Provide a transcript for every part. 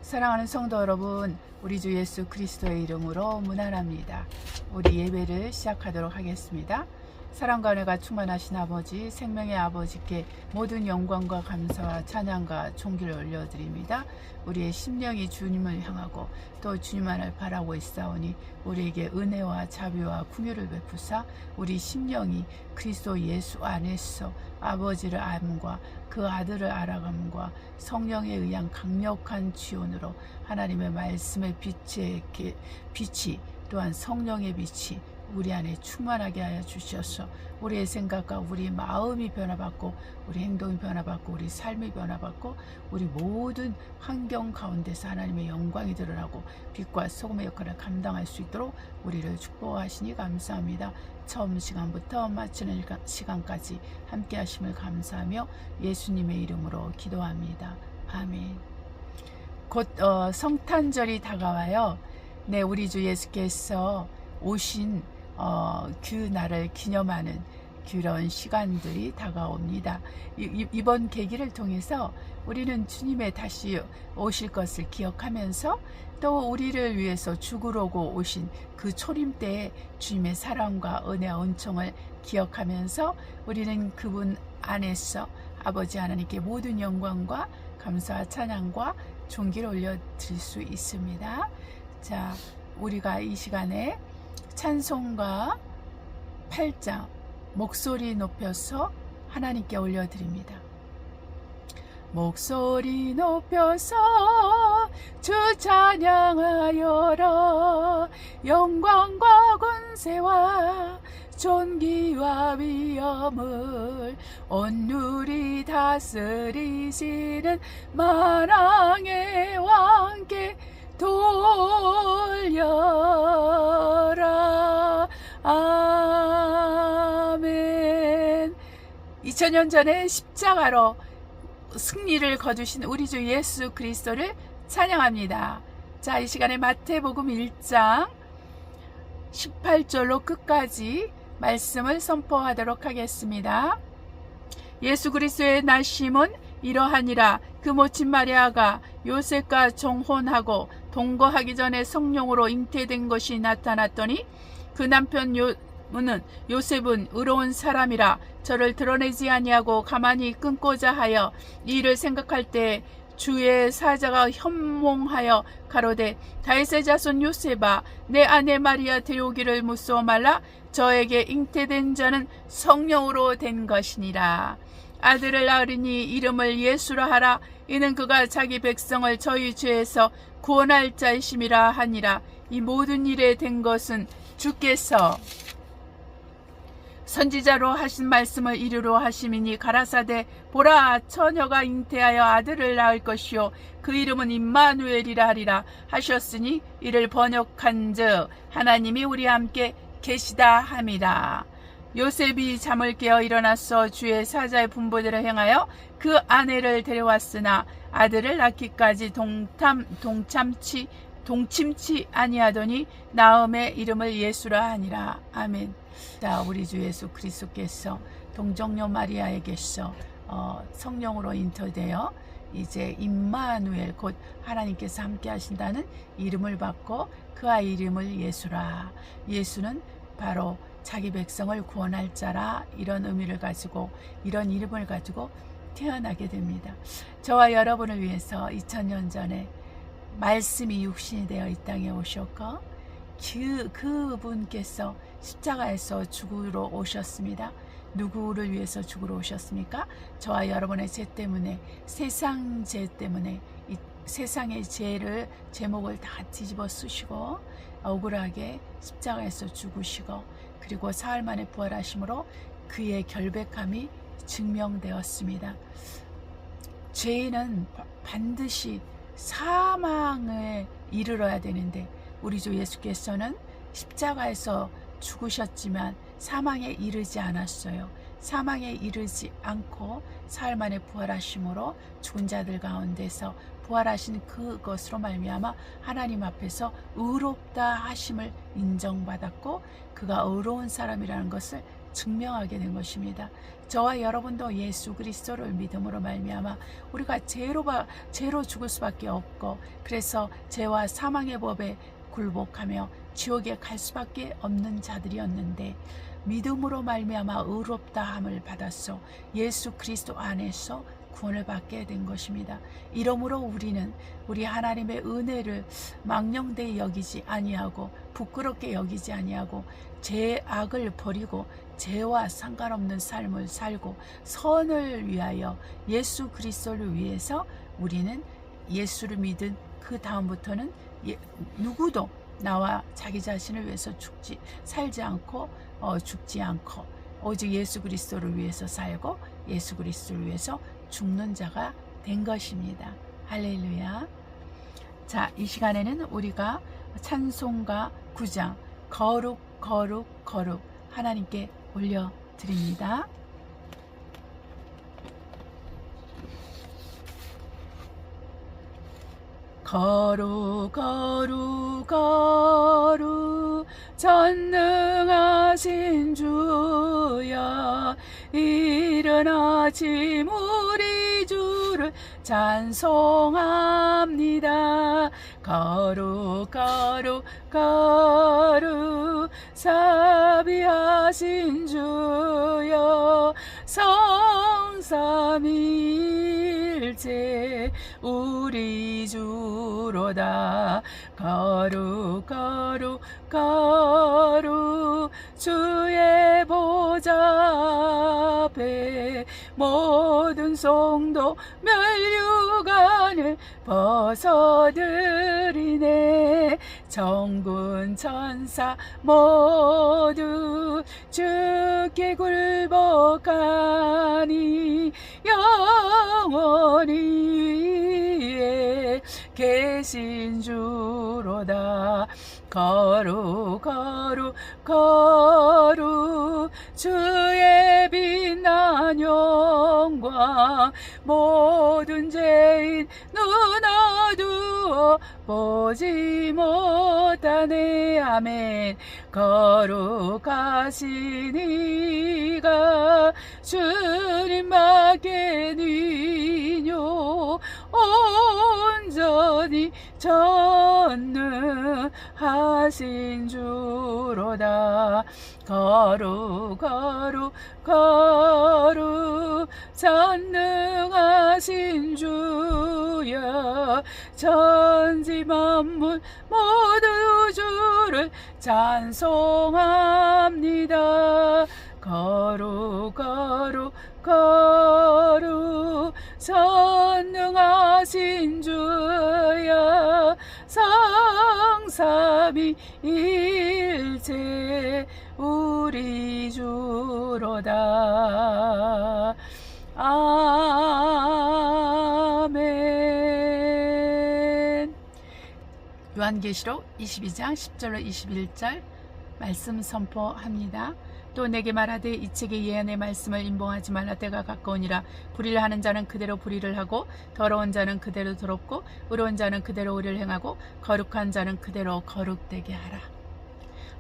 사랑하는 성도 여러분, 우리 주 예수 그리스도의 이름으로 문안합니다. 우리 예배를 시작하도록 하겠습니다. 사랑과 은혜가 충만하신 아버지, 생명의 아버지께 모든 영광과 감사와 찬양과 존귀를 올려드립니다. 우리의 심령이 주님을 향하고 또 주님만을 바라고 있사오니 우리에게 은혜와 자비와 긍휼을 베푸사 우리 심령이 그리스도 예수 안에서 아버지를 암과 그 아들을 알아감과 성령에 의한 강력한 지원으로 하나님의 말씀의 빛이 또한 성령의 빛이 우리 안에 충만하게 하여 주셔서 우리의 생각과 우리 마음이 변화받고 우리 행동이 변화받고 우리 삶이 변화받고 우리 모든 환경 가운데서 하나님의 영광이 드러나고 빛과 소금의 역할을 감당할 수 있도록 우리를 축복하시니 감사합니다. 처음 시간부터 마치는 시간까지 함께 하심을 감사하며 예수님의 이름으로 기도합니다. 아멘. 곧 성탄절이 다가와요. 네, 우리 주 예수께서 오신 그 날을 기념하는 그런 시간들이 다가옵니다. 이번 계기를 통해서 우리는 주님의 다시 오실 것을 기억하면서 또 우리를 위해서 죽으려고 오신 그 초림 때의 주님의 사랑과 은혜와 은총을 기억하면서 우리는 그분 안에서 아버지 하나님께 모든 영광과 감사와 찬양과 존귀를 올려드릴 수 있습니다. 자, 우리가 이 시간에 찬송가 8장 목소리 높여서 하나님께 올려드립니다. 목소리 높여서 주 찬양하여라. 영광과 권세와 존귀와 위엄을 온누리 다스리시는 만왕의 왕께 돌려라. 아멘. 2000년 전에 십자가로 승리를 거두신 우리 주 예수 그리스도를 찬양합니다. 자, 이 시간에 마태복음 1장 18절로 끝까지 말씀을 선포하도록 하겠습니다. 예수 그리스도의 나심은 이러하니라. 그 모친 마리아가 요셉과 정혼하고 동거하기 전에 성령으로 잉태된 것이 나타났더니 그 남편 요셉은 의로운 사람이라 저를 드러내지 아니하고 가만히 끊고자 하여 이 일을 생각할 때 주의 사자가 현몽하여 가로되 다윗의 자손 요셉아, 내 아내 마리아 데려오기를 무서워 말라. 저에게 잉태된 자는 성령으로 된 것이니라. 아들을 낳으리니 이름을 예수라 하라. 이는 그가 자기 백성을 저희 죄에서 구원할 자이심이라 하니라. 이 모든 일에 된 것은 주께서 선지자로 하신 말씀을 이루려 하심이니 가라사대 보라, 처녀가 잉태하여 아들을 낳을 것이요 그 이름은 임마누엘이라 하리라 하셨으니 이를 번역한즉 하나님이 우리와 함께 계시다 함이라. 요셉이 잠을 깨어 일어나서 주의 사자의 분부대로 행하여 그 아내를 데려왔으나 아들을 낳기까지 동침치 아니하더니 나음의 이름을 예수라 하니라. 아멘. 자, 우리 주 예수 그리스도께서 동정녀 마리아에게서 성령으로 잉태되어 이제 임마누엘 곧 하나님께서 함께 하신다는 이름을 받고 그 아이 이름을 예수라. 예수는 바로 자기 백성을 구원할 자라, 이런 의미를 가지고 이런 이름을 가지고 태어나게 됩니다. 저와 여러분을 위해서 2000년 전에 말씀이 육신이 되어 이 땅에 오셨고 그분께서 십자가에서 죽으러 오셨습니다. 누구를 위해서 죽으러 오셨습니까? 저와 여러분의 죄 때문에, 세상 죄 때문에 이 세상의 제목을 다 뒤집어 쓰시고 억울하게 십자가에서 죽으시고 그리고 사흘 만에 부활하심으로 그의 결백함이 증명되었습니다. 죄인은 반드시 사망에 이르러야 되는데 우리 주 예수께서는 십자가에서 죽으셨지만 사망에 이르지 않았어요. 사망에 이르지 않고 사흘 만에 부활하심으로 죽은 자들 가운데서 부활하신 그것으로 말미암아 하나님 앞에서 의롭다 하심을 인정받았고 그가 의로운 사람이라는 것을 증명하게 된 것입니다. 저와 여러분도 예수 그리스도를 믿음으로 말미암아 우리가 죄로 죽을 수밖에 없고, 그래서 죄와 사망의 법에 굴복하며 지옥에 갈 수밖에 없는 자들이었는데, 믿음으로 말미암아 의롭다함을 받았소. 예수 그리스도 안에서 구원을 받게 된 것입니다. 이러므로 우리는 우리 하나님의 은혜를 망령되이 여기지 아니하고 부끄럽게 여기지 아니하고 죄악을 버리고 죄와 상관없는 삶을 살고 선을 위하여 예수 그리스도를 위해서 우리는 예수를 믿은 그 다음부터는 누구도 나와 자기 자신을 위해서 살지 않고 죽지 않고 오직 예수 그리스도를 위해서 살고 예수 그리스도를 위해서 죽는 자가 된 것입니다. 할렐루야. 자, 이 시간에는 우리가 찬송가 9장 거룩 거룩 거룩 하나님께 올려드립니다. 거룩 거룩 거룩 전능하신 주여, 이른 아침 우리 주를 찬송합니다. 거룩 거룩 거룩 사비하신 주여, 성삼일체 우리 주로다. 거룩 거룩 거룩 주의 보좌 앞에 모든 성도 멸류관을 벗어들이네. 정군 천사 모두 주께 굴복하니 영원히 위에 계신 주로다. 거룩 거룩 거룩 주의 빛난 영광 모든 죄인 눈 어두워 보지 못하네. 아멘. 거룩하신 이가 주님밖에 니뇨, 온전히 전능하신 주로다. 거룩 거룩 거룩 전능하신 주여, 천지 만물 모두 주를 찬송합니다. 거룩 거룩 거룩 전능하신 주여, 성삼위일체 우리 주로다. 아멘. 요한계시록 22장 10절로 21절 말씀 선포합니다. 또 내게 말하되 이 책의 예언의 말씀을 임봉하지 말라. 때가 가까우니라. 불의를 하는 자는 그대로 불의를 하고, 더러운 자는 그대로 더럽고, 의로운 자는 그대로 의를 행하고, 거룩한 자는 그대로 거룩되게 하라.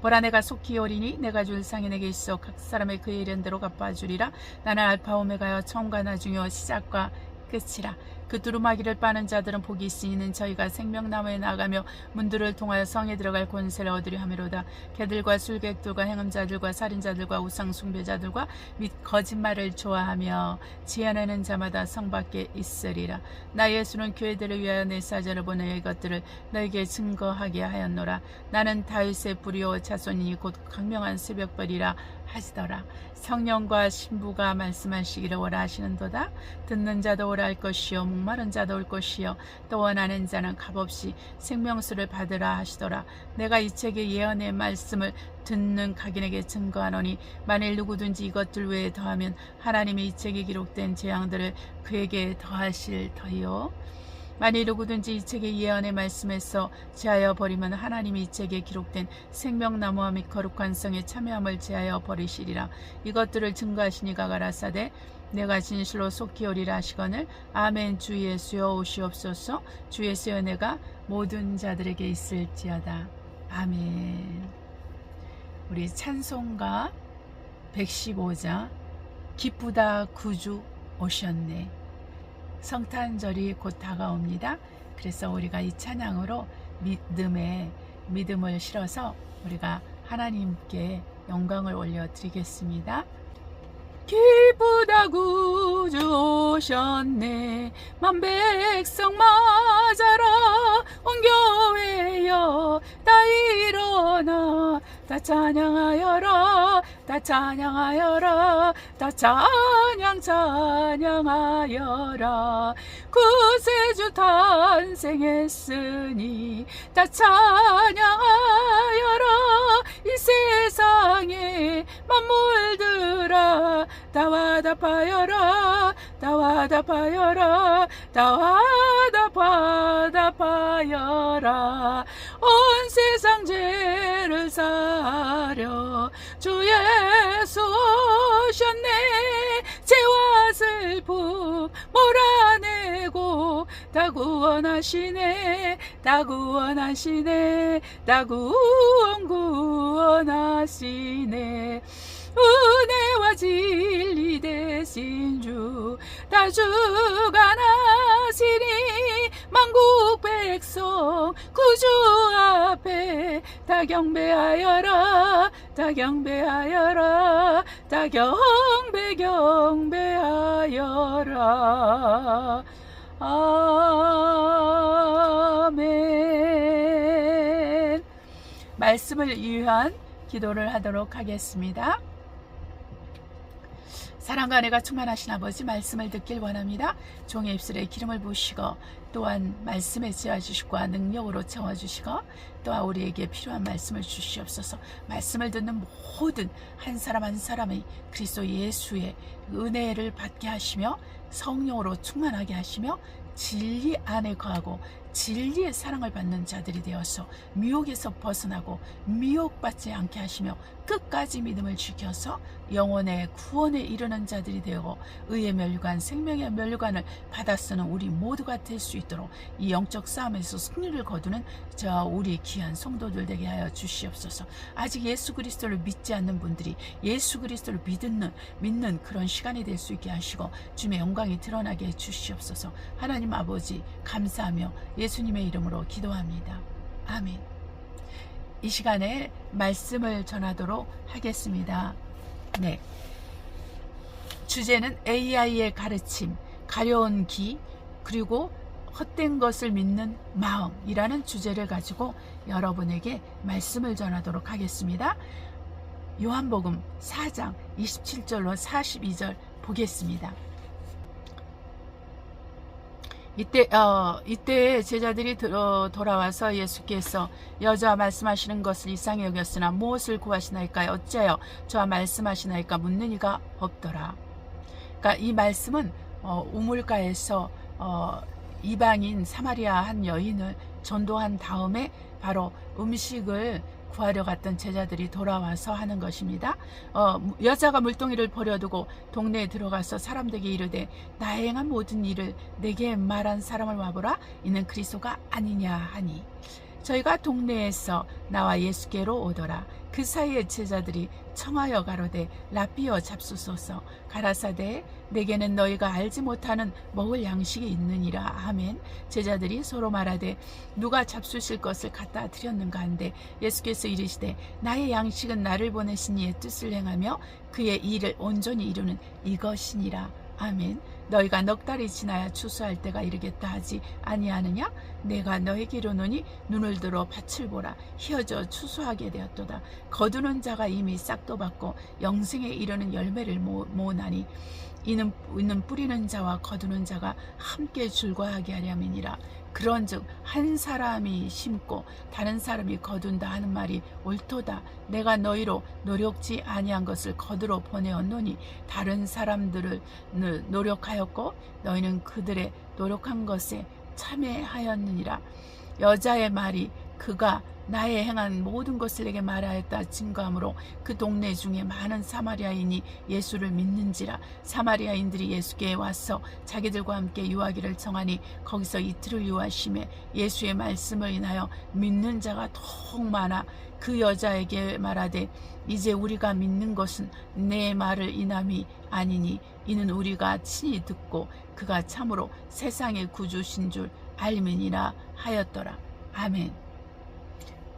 보라, 내가 속히 오리니 내가 줄 상이 내게 있어 각 사람의 그의 이른대로 갚아주리라. 나는 알파 오메가여 처음과 나중이요 시작과 끝이라. 그 두루마기를 빠는 자들은 복이 있으니는 저희가 생명나무에 나가며 문들을 통하여 성에 들어갈 권세를 얻으려 하미로다. 개들과 술객들과 행음자들과 살인자들과 우상 숭배자들과 및 거짓말을 좋아하며 지어내는 자마다 성 밖에 있으리라. 나 예수는 교회들을 위하여 내 사자를 보내어 이것들을 너에게 증거하게 하였노라. 나는 다윗의 뿌리요 자손이니 곧 강명한 새벽별이라 하시더라. 성령과 신부가 말씀하시기를 원하시는도다. 듣는 자도 오라 할 것이요 목마른 자도 올 것이요 또 원하는 자는 값없이 생명수를 받으라 하시더라. 내가 이 책의 예언의 말씀을 듣는 각인에게 증거하노니 만일 누구든지 이것들 외에 더하면 하나님이 이 책에 기록된 재앙들을 그에게 더하실 터이요, 만일 누구든지 이 책의 예언의 말씀에서 제하여 버리면 하나님이 이 책에 기록된 생명나무와 및 거룩한 성에 참여함을 제하여 버리시리라. 이것들을 증거하시니가 가라사대 내가 진실로 속히 오리라 하시거늘. 아멘. 주 예수여 오시옵소서. 주 예수여 은혜가 모든 자들에게 있을지어다. 아멘. 우리 찬송가 115장 기쁘다 구주 오셨네. 성탄절이 곧 다가옵니다. 그래서 우리가 이 찬양으로 믿음을 실어서 우리가 하나님께 영광을 올려드리겠습니다. 기쁘다 구주 오셨네. 만백성 맞아라. 온 교회여 다 일어나. 다 찬양하여라. 다 찬양하여라. 다 찬양하여라. 구세주 탄생했으니 다 찬양하여라. 이 세상에 만물들아 다 화답하여라. 다 화답하여라. 다 화답하여라. 온 세상 죄를 사려 주 예수 오셨네. 죄와 슬픔 몰아내고 다 구원하시네. 다 구원하시네. 다 구원하시네. 은혜와 진리 되신 주 다 주가 나시니 만국 백성 구주 앞에 다 경배하여라. 다 경배하여라. 다 경배하여라. 아멘. 말씀을 위한 기도를 하도록 하겠습니다. 사랑과 은혜가 충만하신 아버지, 말씀을 듣길 원합니다. 종의 입술에 기름을 부으시고 또한 말씀에 지어주시고 능력으로 채워주시고 또한 우리에게 필요한 말씀을 주시옵소서. 말씀을 듣는 모든 한 사람 한 사람의 그리스도 예수의 은혜를 받게 하시며 성령으로 충만하게 하시며 진리 안에 거하고 진리의 사랑을 받는 자들이 되어서 미혹에서 벗어나고 미혹받지 않게 하시며 끝까지 믿음을 지켜서 영혼의 구원에 이르는 자들이 되고 의의 멸류관 생명의 멸류관을 받아 쓰는 우리 모두가 될 수 있도록 이 영적 싸움에서 승리를 거두는 저 우리 귀한 성도들 되게 하여 주시옵소서. 아직 예수 그리스도를 믿지 않는 분들이 예수 그리스도를 믿는 그런 시간이 될 수 있게 하시고 주님의 영광이 드러나게 해 주시옵소서. 하나님 아버지 감사하며 예수님의 이름으로 기도합니다. 아멘. 이 시간에 말씀을 전하도록 하겠습니다. 네. 주제는 AI의 가르침, 가려운 기, 그리고 헛된 것을 믿는 마음이라는 주제를 가지고 여러분에게 말씀을 전하도록 하겠습니다. 요한복음 4장 27절로 42절 보겠습니다. 이때 제자들이 돌아와서 예수께서 여자와 말씀하시는 것을 이상히 여겼으나 무엇을 구하시나이까? 어찌하여 저와 말씀하시나이까? 묻는 이가 없더라. 그러니까 이 말씀은 우물가에서 이방인 사마리아 한 여인을 전도한 다음에 바로 음식을 구하려 갔던 제자들이 돌아와서 하는 것입니다. 여자가 물동이를 버려두고 동네에 들어가서 사람들에게 이르되 나의 행한 모든 일을 내게 말한 사람을 와보라. 이는 그리스도가 아니냐 하니 저희가 동네에서 나와 예수께로 오더라. 그 사이에 제자들이 청하여 가로되 라삐어 잡수소서. 가라사대 내게는 너희가 알지 못하는 먹을 양식이 있느니라. 아멘. 제자들이 서로 말하되 누가 잡수실 것을 갖다 드렸는가 한데 예수께서 이르시되 나의 양식은 나를 보내신 이의 뜻을 행하며 그의 일을 온전히 이루는 이것이니라. 아멘. 너희가 넉 달이 지나야 추수할 때가 이르겠다 하지 아니하느냐? 내가 너에게 이르노니 눈을 들어 밭을 보라. 희어져 추수하게 되었도다. 거두는 자가 이미 싹도 받고 영생에 이르는 열매를 모으나니 이는 뿌리는 자와 거두는 자가 함께 줄과하게 하려면이라. 그런즉 한 사람이 심고 다른 사람이 거둔다 하는 말이 옳도다. 내가 너희로 노력지 아니한 것을 거두러 보내었노니 다른 사람들을 노력하였고 너희는 그들의 노력한 것에 참여하였느니라. 여자의 말이 그가 나의 행한 모든 것을 내게 말하였다 증거하므로 그 동네 중에 많은 사마리아인이 예수를 믿는지라. 사마리아인들이 예수께 와서 자기들과 함께 유하기를 청하니 거기서 이틀을 유하심에 예수의 말씀을 인하여 믿는 자가 더욱 많아 그 여자에게 말하되 이제 우리가 믿는 것은 내 말을 인함이 아니니 이는 우리가 친히 듣고 그가 참으로 세상의 구주신 줄 알미니라 하였더라. 아멘.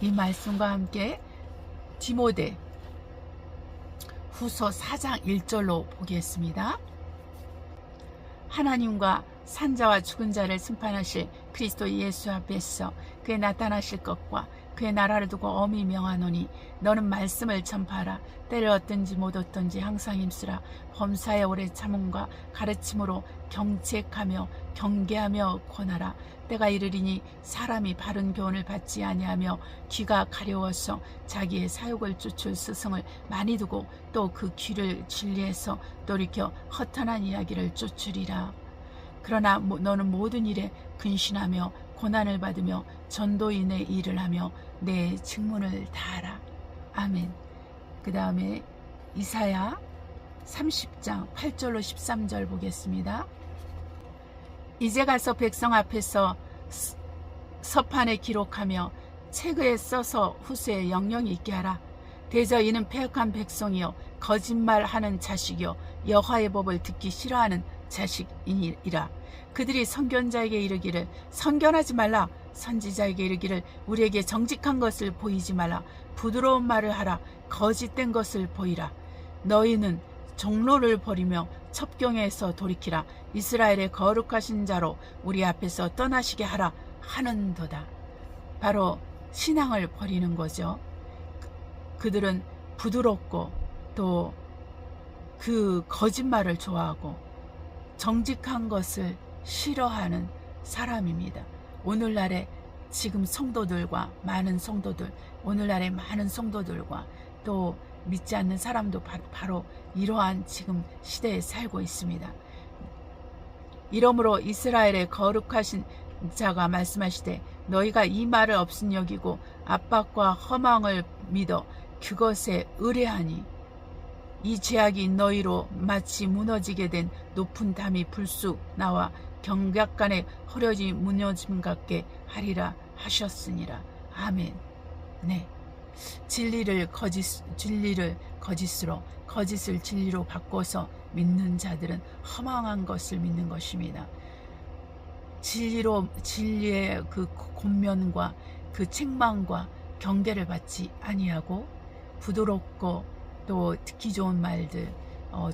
이 말씀과 함께 디모데 후서 4장 1절로 보겠습니다. 하나님과 산자와 죽은 자를 심판하실 그리스도 예수 앞에서 그의 나타나실 것과 그의 나라를 두고 엄히 명하노니 너는 말씀을 전파하라. 때를 얻든지 못 얻든지 항상 힘쓰라. 범사에 오래 참음과 가르침으로 경책하며 경계하며 권하라. 때가 이르리니 사람이 바른 교훈을 받지 아니하며 귀가 가려워서 자기의 사욕을 쫓을 스승을 많이 두고 또 그 귀를 진리에서 돌이켜 허탄한 이야기를 쫓으리라. 그러나 너는 모든 일에 근신하며 고난을 받으며 전도인의 일을 하며 내 직분을 다하라. 아멘. 그 다음에 이사야 30장 8절로 13절 보겠습니다. 이제 가서 백성 앞에서 서판에 기록하며 책에 써서 후세에 영영이 있게 하라. 대저 이는 패역한 백성이요 거짓말하는 자식이요 여호와의 법을 듣기 싫어하는 자식이니라. 그들이 선견자에게 이르기를 선견하지 말라. 선지자에게 이르기를 우리에게 정직한 것을 보이지 말라. 부드러운 말을 하라. 거짓된 것을 보이라. 너희는 종로를 버리며 첩경에서 돌이키라. 이스라엘의 거룩하신 자로 우리 앞에서 떠나시게 하라 하는도다. 바로 신앙을 버리는 거죠. 그들은 부드럽고 또 그 거짓말을 좋아하고 정직한 것을 싫어하는 사람입니다. 오늘날의 지금 성도들과 많은 성도들, 오늘날의 많은 성도들과 또 믿지 않는 사람도 바로 이러한 지금 시대에 살고 있습니다. 이러므로 이스라엘의 거룩하신 자가 말씀하시되 너희가 이 말을 없은 여기고 압박과 허망을 믿어 그것에 의뢰하니 이 죄악이 너희로 마치 무너지게 된 높은 담이 불쑥 나와 경각간에 허려지 무너짐 같게 하리라 하셨으니라. 아멘. 네, 진리를 거짓으로 거짓을 진리로 바꿔서 믿는 자들은 허망한 것을 믿는 것입니다. 진리의 그 권면과 그 책망과 경계를 받지 아니하고 부드럽고 또 듣기 좋은 말들,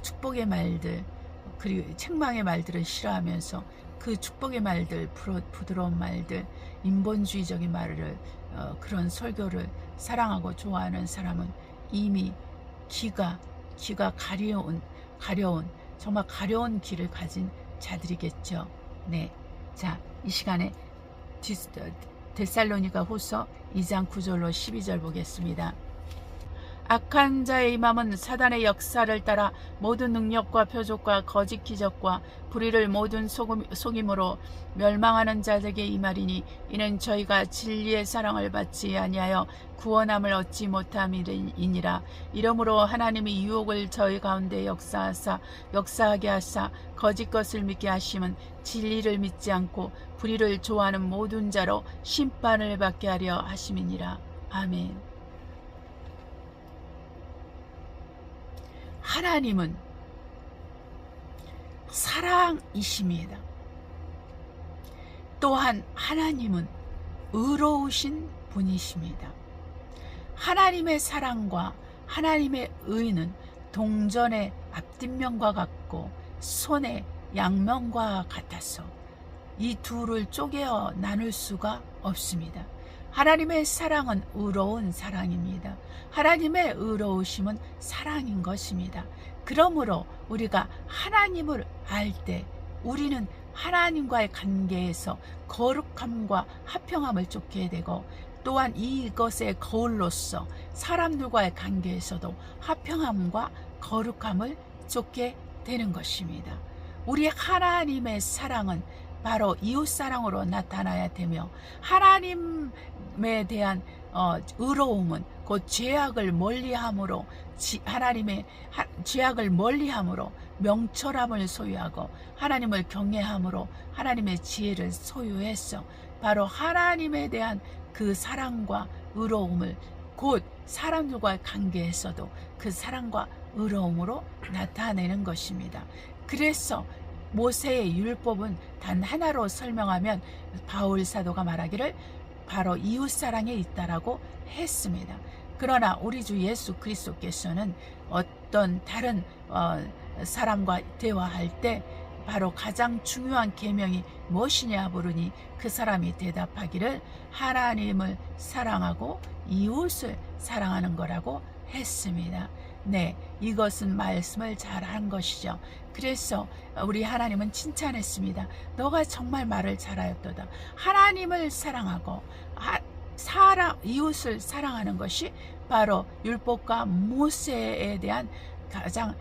축복의 말들, 그리고 책망의 말들을 싫어하면서 그 축복의 말들, 부드러운 말들, 인본주의적인 말을 그런 설교를 사랑하고 좋아하는 사람은 이미 귀가 가려운 정말 가려운 귀를 가진 자들이겠죠. 네, 자, 이 시간에 데살로니가 후서 2장 9절로 12절 보겠습니다. 악한 자의 임함은 사단의 역사를 따라 모든 능력과 표적과 거짓 기적과 불의를 모든 속임으로 멸망하는 자들에게 임하리니 이는 저희가 진리의 사랑을 받지 아니하여 구원함을 얻지 못함이니라. 이러므로 하나님이 유혹을 저희 가운데 역사하게 하사 거짓 것을 믿게 하심은 진리를 믿지 않고 불의를 좋아하는 모든 자로 심판을 받게 하려 하심이니라. 아멘. 하나님은 사랑이십니다. 또한 하나님은 의로우신 분이십니다. 하나님의 사랑과 하나님의 의는 동전의 앞뒷면과 같고 손의 양면과 같아서 이 둘을 쪼개어 나눌 수가 없습니다. 하나님의 사랑은 의로운 사랑입니다. 하나님의 의로우심은 사랑인 것입니다. 그러므로 우리가 하나님을 알 때 우리는 하나님과의 관계에서 거룩함과 화평함을 쫓게 되고 또한 이것의 거울로서 사람들과의 관계에서도 화평함과 거룩함을 쫓게 되는 것입니다. 우리 하나님의 사랑은 바로 이웃사랑으로 나타나야 되며, 하나님에 대한 의로움은 곧 죄악을 멀리함으로, 하나님의 죄악을 멀리함으로 명철함을 소유하고 하나님을 경외함으로 하나님의 지혜를 소유해서 바로 하나님에 대한 그 사랑과 의로움을 곧 사람들과의 관계에서도 그 사랑과 의로움으로 나타내는 것입니다. 그래서 모세의 율법은 단 하나로 설명하면 바울 사도가 말하기를 바로 이웃사랑에 있다라고 했습니다. 그러나 우리 주 예수 그리스도께서는 어떤 다른 사람과 대화할 때 바로 가장 중요한 계명이 무엇이냐 물으니 그 사람이 대답하기를 하나님을 사랑하고 이웃을 사랑하는 거라고 했습니다. 네, 이것은 말씀을 잘한 것이죠. 그래서 우리 하나님은 칭찬했습니다. 너가 정말 말을 잘하였도다. 하나님을 사랑하고 이웃을 사랑하는 것이 바로 율법과 모세에 대한 가장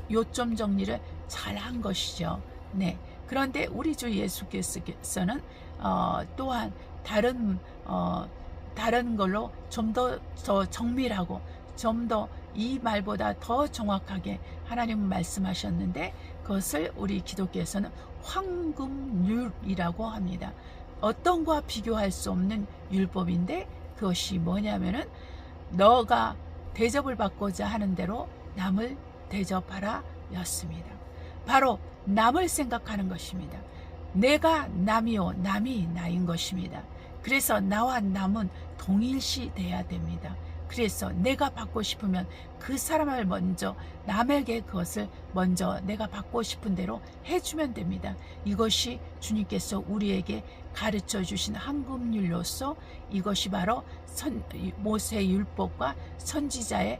요점 정리를 잘한 것이죠. 네. 그런데 우리 주 예수께서는 또한 다른 걸로 좀 더 정밀하고 좀 더 이 말보다 더 정확하게 하나님은 말씀하셨는데, 그것을 우리 기독교에서는 황금률이라고 합니다. 어떤 것과 비교할 수 없는 율법인데, 그것이 뭐냐면은 너가 대접을 받고자 하는 대로 남을 대접하라 였습니다. 바로 남을 생각하는 것입니다. 내가 남이요 남이 나인 것입니다. 그래서 나와 남은 동일시 돼야 됩니다. 그래서 내가 받고 싶으면 그 사람을 먼저, 남에게 그것을 먼저 내가 받고 싶은 대로 해주면 됩니다. 이것이 주님께서 우리에게 가르쳐 주신 황금률로서 이것이 바로 모세의 율법과 선지자의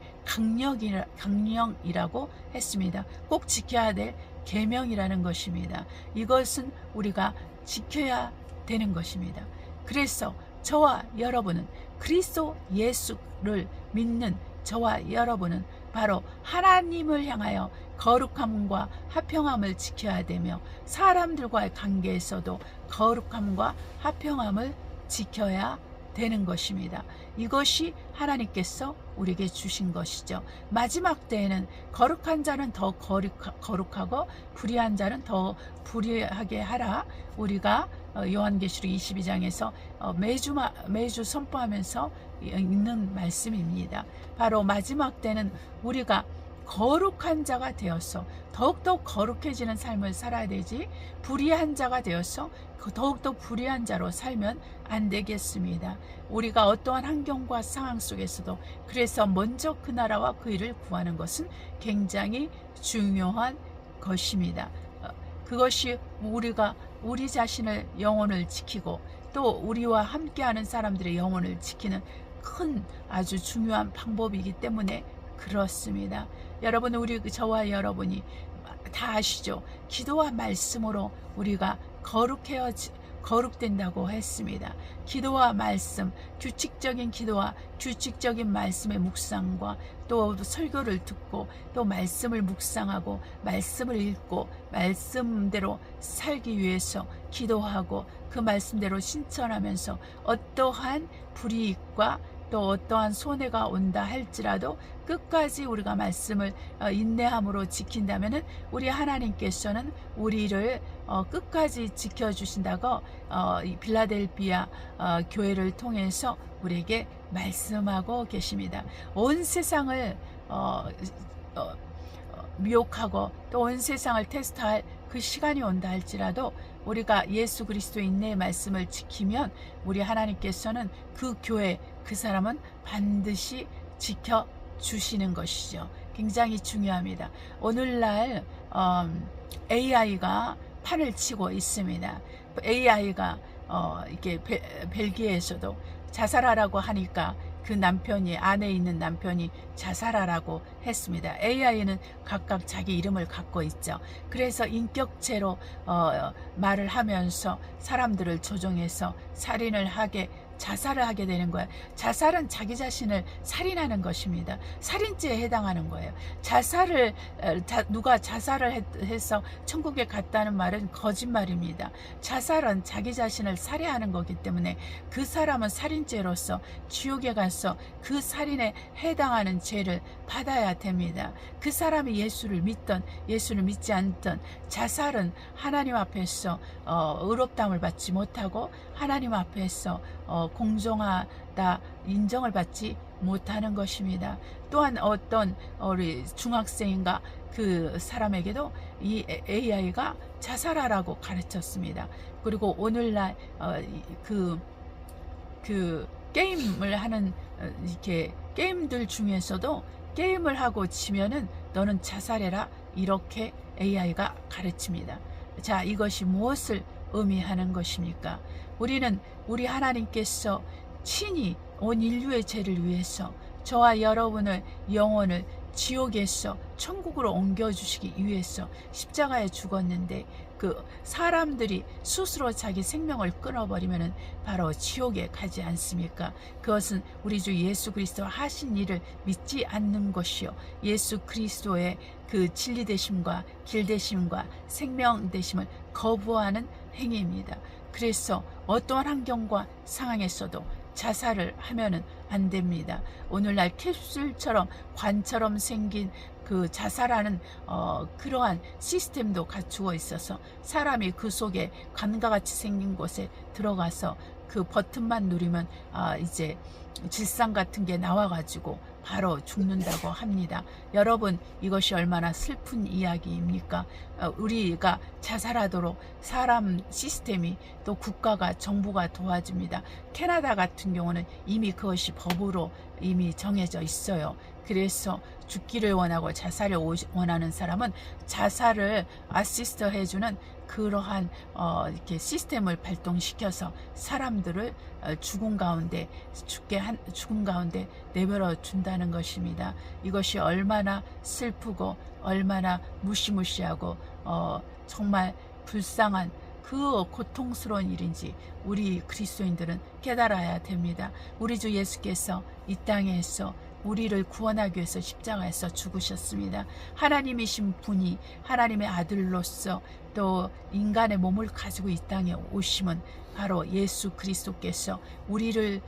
강령이라고 했습니다. 꼭 지켜야 될 계명이라는 것입니다. 이것은 우리가 지켜야 되는 것입니다. 그래서 저와 여러분은, 그리스도 예수를 믿는 저와 여러분은 바로 하나님을 향하여 거룩함과 화평함을 지켜야 되며, 사람들과의 관계에서도 거룩함과 화평함을 지켜야 되는 것입니다. 이것이 하나님께서 우리에게 주신 것이죠. 마지막 때에는 거룩한 자는 더 거룩하고 불의한 자는 더 불의하게 하라. 우리가 요한계시록 22장에서 매주 선포하면서 읽는 말씀입니다. 바로 마지막 때는 우리가 거룩한 자가 되어서 더욱더 거룩해지는 삶을 살아야 되지, 불의한 자가 되어서 더욱더 불의한 자로 살면 안 되겠습니다. 우리가 어떠한 환경과 상황 속에서도 그래서 먼저 그 나라와 그 일을 구하는 것은 굉장히 중요한 것입니다. 그것이 우리가 우리 자신의 영혼을 지키고 또 우리와 함께하는 사람들의 영혼을 지키는 큰 아주 중요한 방법이기 때문에 그렇습니다. 여러분, 저와 여러분이 다 아시죠? 기도와 말씀으로 우리가 거룩된다고 했습니다. 기도와 말씀, 규칙적인 기도와 규칙적인 말씀의 묵상과 또 설교를 듣고 또 말씀을 묵상하고 말씀을 읽고 말씀대로 살기 위해서 기도하고 그 말씀대로 신천하면서 어떠한 불이익과 또 어떠한 손해가 온다 할지라도 끝까지 우리가 말씀을 인내함으로 지킨다면 우리 하나님께서는 우리를 끝까지 지켜주신다고 빌라델비아 교회를 통해서 우리에게 말씀하고 계십니다. 온 세상을 미혹하고 또 온 세상을 테스트할 그 시간이 온다 할지라도 우리가 예수 그리스도의 인내의 말씀을 지키면 우리 하나님께서는 그 교회, 그 사람은 반드시 지켜주시는 것이죠. 굉장히 중요합니다. 오늘날 AI가 판을 치고 있습니다. AI가 이렇게 벨기에에서도 자살하라고 하니까 그 남편이, 안에 있는 남편이 자살하라고 했습니다. AI는 각각 자기 이름을 갖고 있죠. 그래서 인격체로 말을 하면서 사람들을 조종해서 살인을 하게 자살을 하게 되는 거예요. 자살은 자기 자신을 살인하는 것입니다. 살인죄에 해당하는 거예요. 누가 자살을 해서 천국에 갔다는 말은 거짓말입니다. 자살은 자기 자신을 살해하는 거기 때문에 그 사람은 살인죄로서 지옥에 가서 그 살인에 해당하는 죄를 받아야 됩니다. 그 사람이 예수를 믿던 예수를 믿지 않던, 자살은 하나님 앞에서 의롭다함을 받지 못하고 하나님 앞에서 공정하다 인정을 받지 못하는 것입니다. 또한 어떤 우리 중학생인가 그 사람에게도 이 AI가 자살하라고 가르쳤습니다. 그리고 오늘날 그 게임을 하는 이렇게 게임들 중에서도 게임을 하고 지면은 너는 자살해라, 이렇게 AI가 가르칩니다. 자, 이것이 무엇을 의미하는 것입니까? 우리 하나님께서 친히 온 인류의 죄를 위해서 저와 여러분의 영혼을 지옥에서 천국으로 옮겨주시기 위해서 십자가에 죽었는데, 그 사람들이 스스로 자기 생명을 끊어버리면 바로 지옥에 가지 않습니까? 그것은 우리 주 예수 그리스도 하신 일을 믿지 않는 것이요, 예수 그리스도의 그 진리 되심과 길 되심과 생명 되심을 거부하는 행위입니다. 그래서 어떠한 환경과 상황에서도 자살을 하면은 안 됩니다. 오늘날 캡슐처럼 관처럼 생긴 그 자살하는 그러한 시스템도 갖추어 있어서 사람이 그 속에 관과 같이 생긴 곳에 들어가서 그 버튼만 누르면 이제 질상 같은 게 나와가지고 바로 죽는다고 합니다. 여러분, 이것이 얼마나 슬픈 이야기입니까? 우리가 자살하도록 사람 시스템이 또 국가가 정부가 도와줍니다. 캐나다 같은 경우는 이미 그것이 법으로 이미 정해져 있어요. 그래서 죽기를 원하고 자살을 원하는 사람은 자살을 아시스트 해주는 그러한 이렇게 시스템을 발동시켜서 사람들을 죽음 가운데 내버려 준다는 것입니다. 이것이 얼마나 슬프고 얼마나 무시무시하고 정말 불쌍한 그 고통스러운 일인지 우리 그리스도인들은 깨달아야 됩니다. 우리 주 예수께서 이 땅에서 우리를 구원하기 위해서 십자가에서 죽으셨습니다. 하나님이신 분이 하나님의 아들로서 또 인간의 몸을 가지고 이 땅에 오심은 바로 예수 그리스도께서 우리를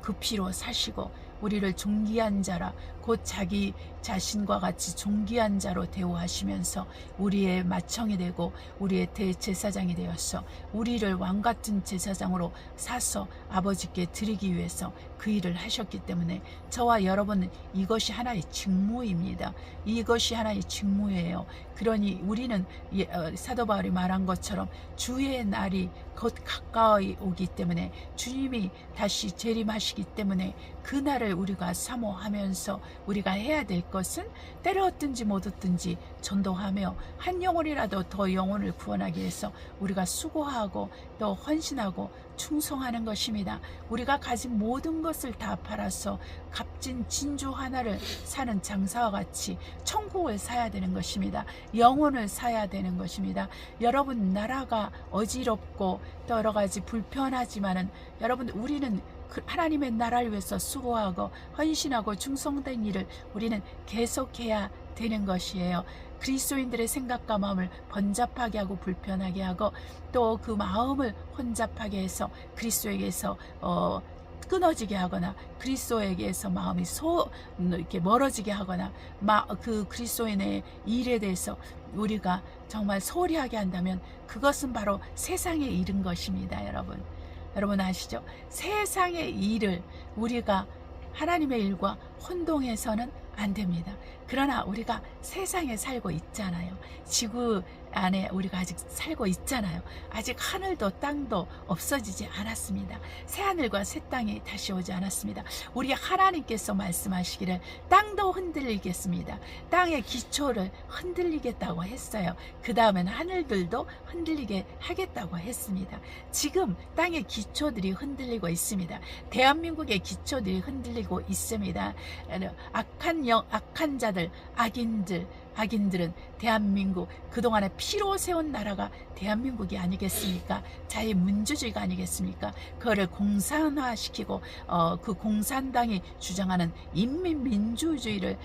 그 피로 사시고 우리를 존귀한 자라, 곧 자기 자신과 같이 존귀한 자로 대우하시면서 우리의 맏형이 되고 우리의 대제사장이 되어서 우리를 왕같은 제사장으로 사서 아버지께 드리기 위해서 그 일을 하셨기 때문에 저와 여러분은 이것이 하나의 직무입니다. 이것이 하나의 직무예요. 그러니 우리는 사도 바울이 말한 것처럼 주의 날이 곧 가까이 오기 때문에, 주님이 다시 재림하시기 때문에 그 날을 우리가 사모하면서 우리가 해야 될 것은 때를 얻든지 못 얻든지 전도하며 한 영혼이라도 더 영혼을 구원하기 위해서 우리가 수고하고 또 헌신하고 충성하는 것입니다. 우리가 가진 모든 것을 다 팔아서 값진 진주 하나를 사는 장사와 같이 천국을 사야 되는 것입니다. 영혼을 사야 되는 것입니다. 여러분, 나라가 어지럽고 또 여러 가지 불편하지만은 여러분, 우리는 하나님의 나라를 위해서 수고하고 헌신하고 충성된 일을 우리는 계속해야 되는 것이에요. 그리스도인들의 생각과 마음을 번잡하게 하고 불편하게 하고 또 그 마음을 혼잡하게 해서 그리스도에게서 끊어지게 하거나 그리스도에게서 마음이 이렇게 멀어지게 하거나 그 그리스도인의 일에 대해서 우리가 정말 소홀히 하게 한다면 그것은 바로 세상의 일인 것입니다. 여러분 아시죠? 세상의 일을 우리가 하나님의 일과 혼동해서는 안 됩니다. 그러나 우리가 세상에 살고 있잖아요. 지구 안에 우리가 아직 살고 있잖아요. 아직 하늘도 땅도 없어지지 않았습니다. 새하늘과 새 땅이 다시 오지 않았습니다. 우리 하나님께서 말씀하시기를 땅도 흔들리겠습니다. 땅의 기초를 흔들리겠다고 했어요. 그 다음엔 하늘들도 흔들리게 하겠다고 했습니다. 지금 땅의 기초들이 흔들리고 있습니다. 대한민국의 기초들이 흔들리고 있습니다. 악한 자들, 악인들, 악인들은 대한민국 그동안에 피로 세운 나라가 대한민국이 아니겠습니까? 자유민주주의가 아니겠습니까? 그거를 공산화시키고 그 공산당이 주장하는 인민민주주의를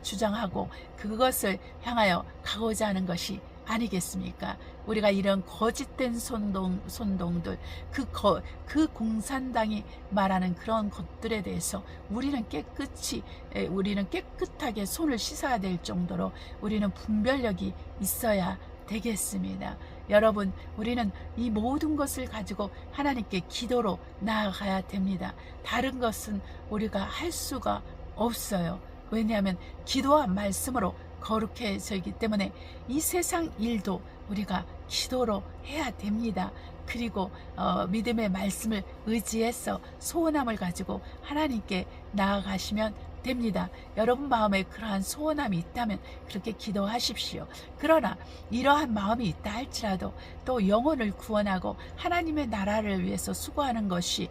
주장하고 그것을 향하여 가고자 하는 것이 아니겠습니까? 우리가 이런 거짓된 선동들, 그 공산당이 말하는 그런 것들에 대해서 우리는 깨끗하게 손을 씻어야 될 정도로 우리는 분별력이 있어야 되겠습니다. 여러분, 우리는 이 모든 것을 가지고 하나님께 기도로 나아가야 됩니다. 다른 것은 우리가 할 수가 없어요. 왜냐하면 기도와 말씀으로 거룩해지기 때문에 이 세상 일도 우리가 기도로 해야 됩니다. 그리고 믿음의 말씀을 의지해서 소원함을 가지고 하나님께 나아가시면 됩니다. 여러분 마음에 그러한 소원함이 있다면 그렇게 기도하십시오. 그러나 이러한 마음이 있다 할지라도 또 영혼을 구원하고 하나님의 나라를 위해서 수고하는 것이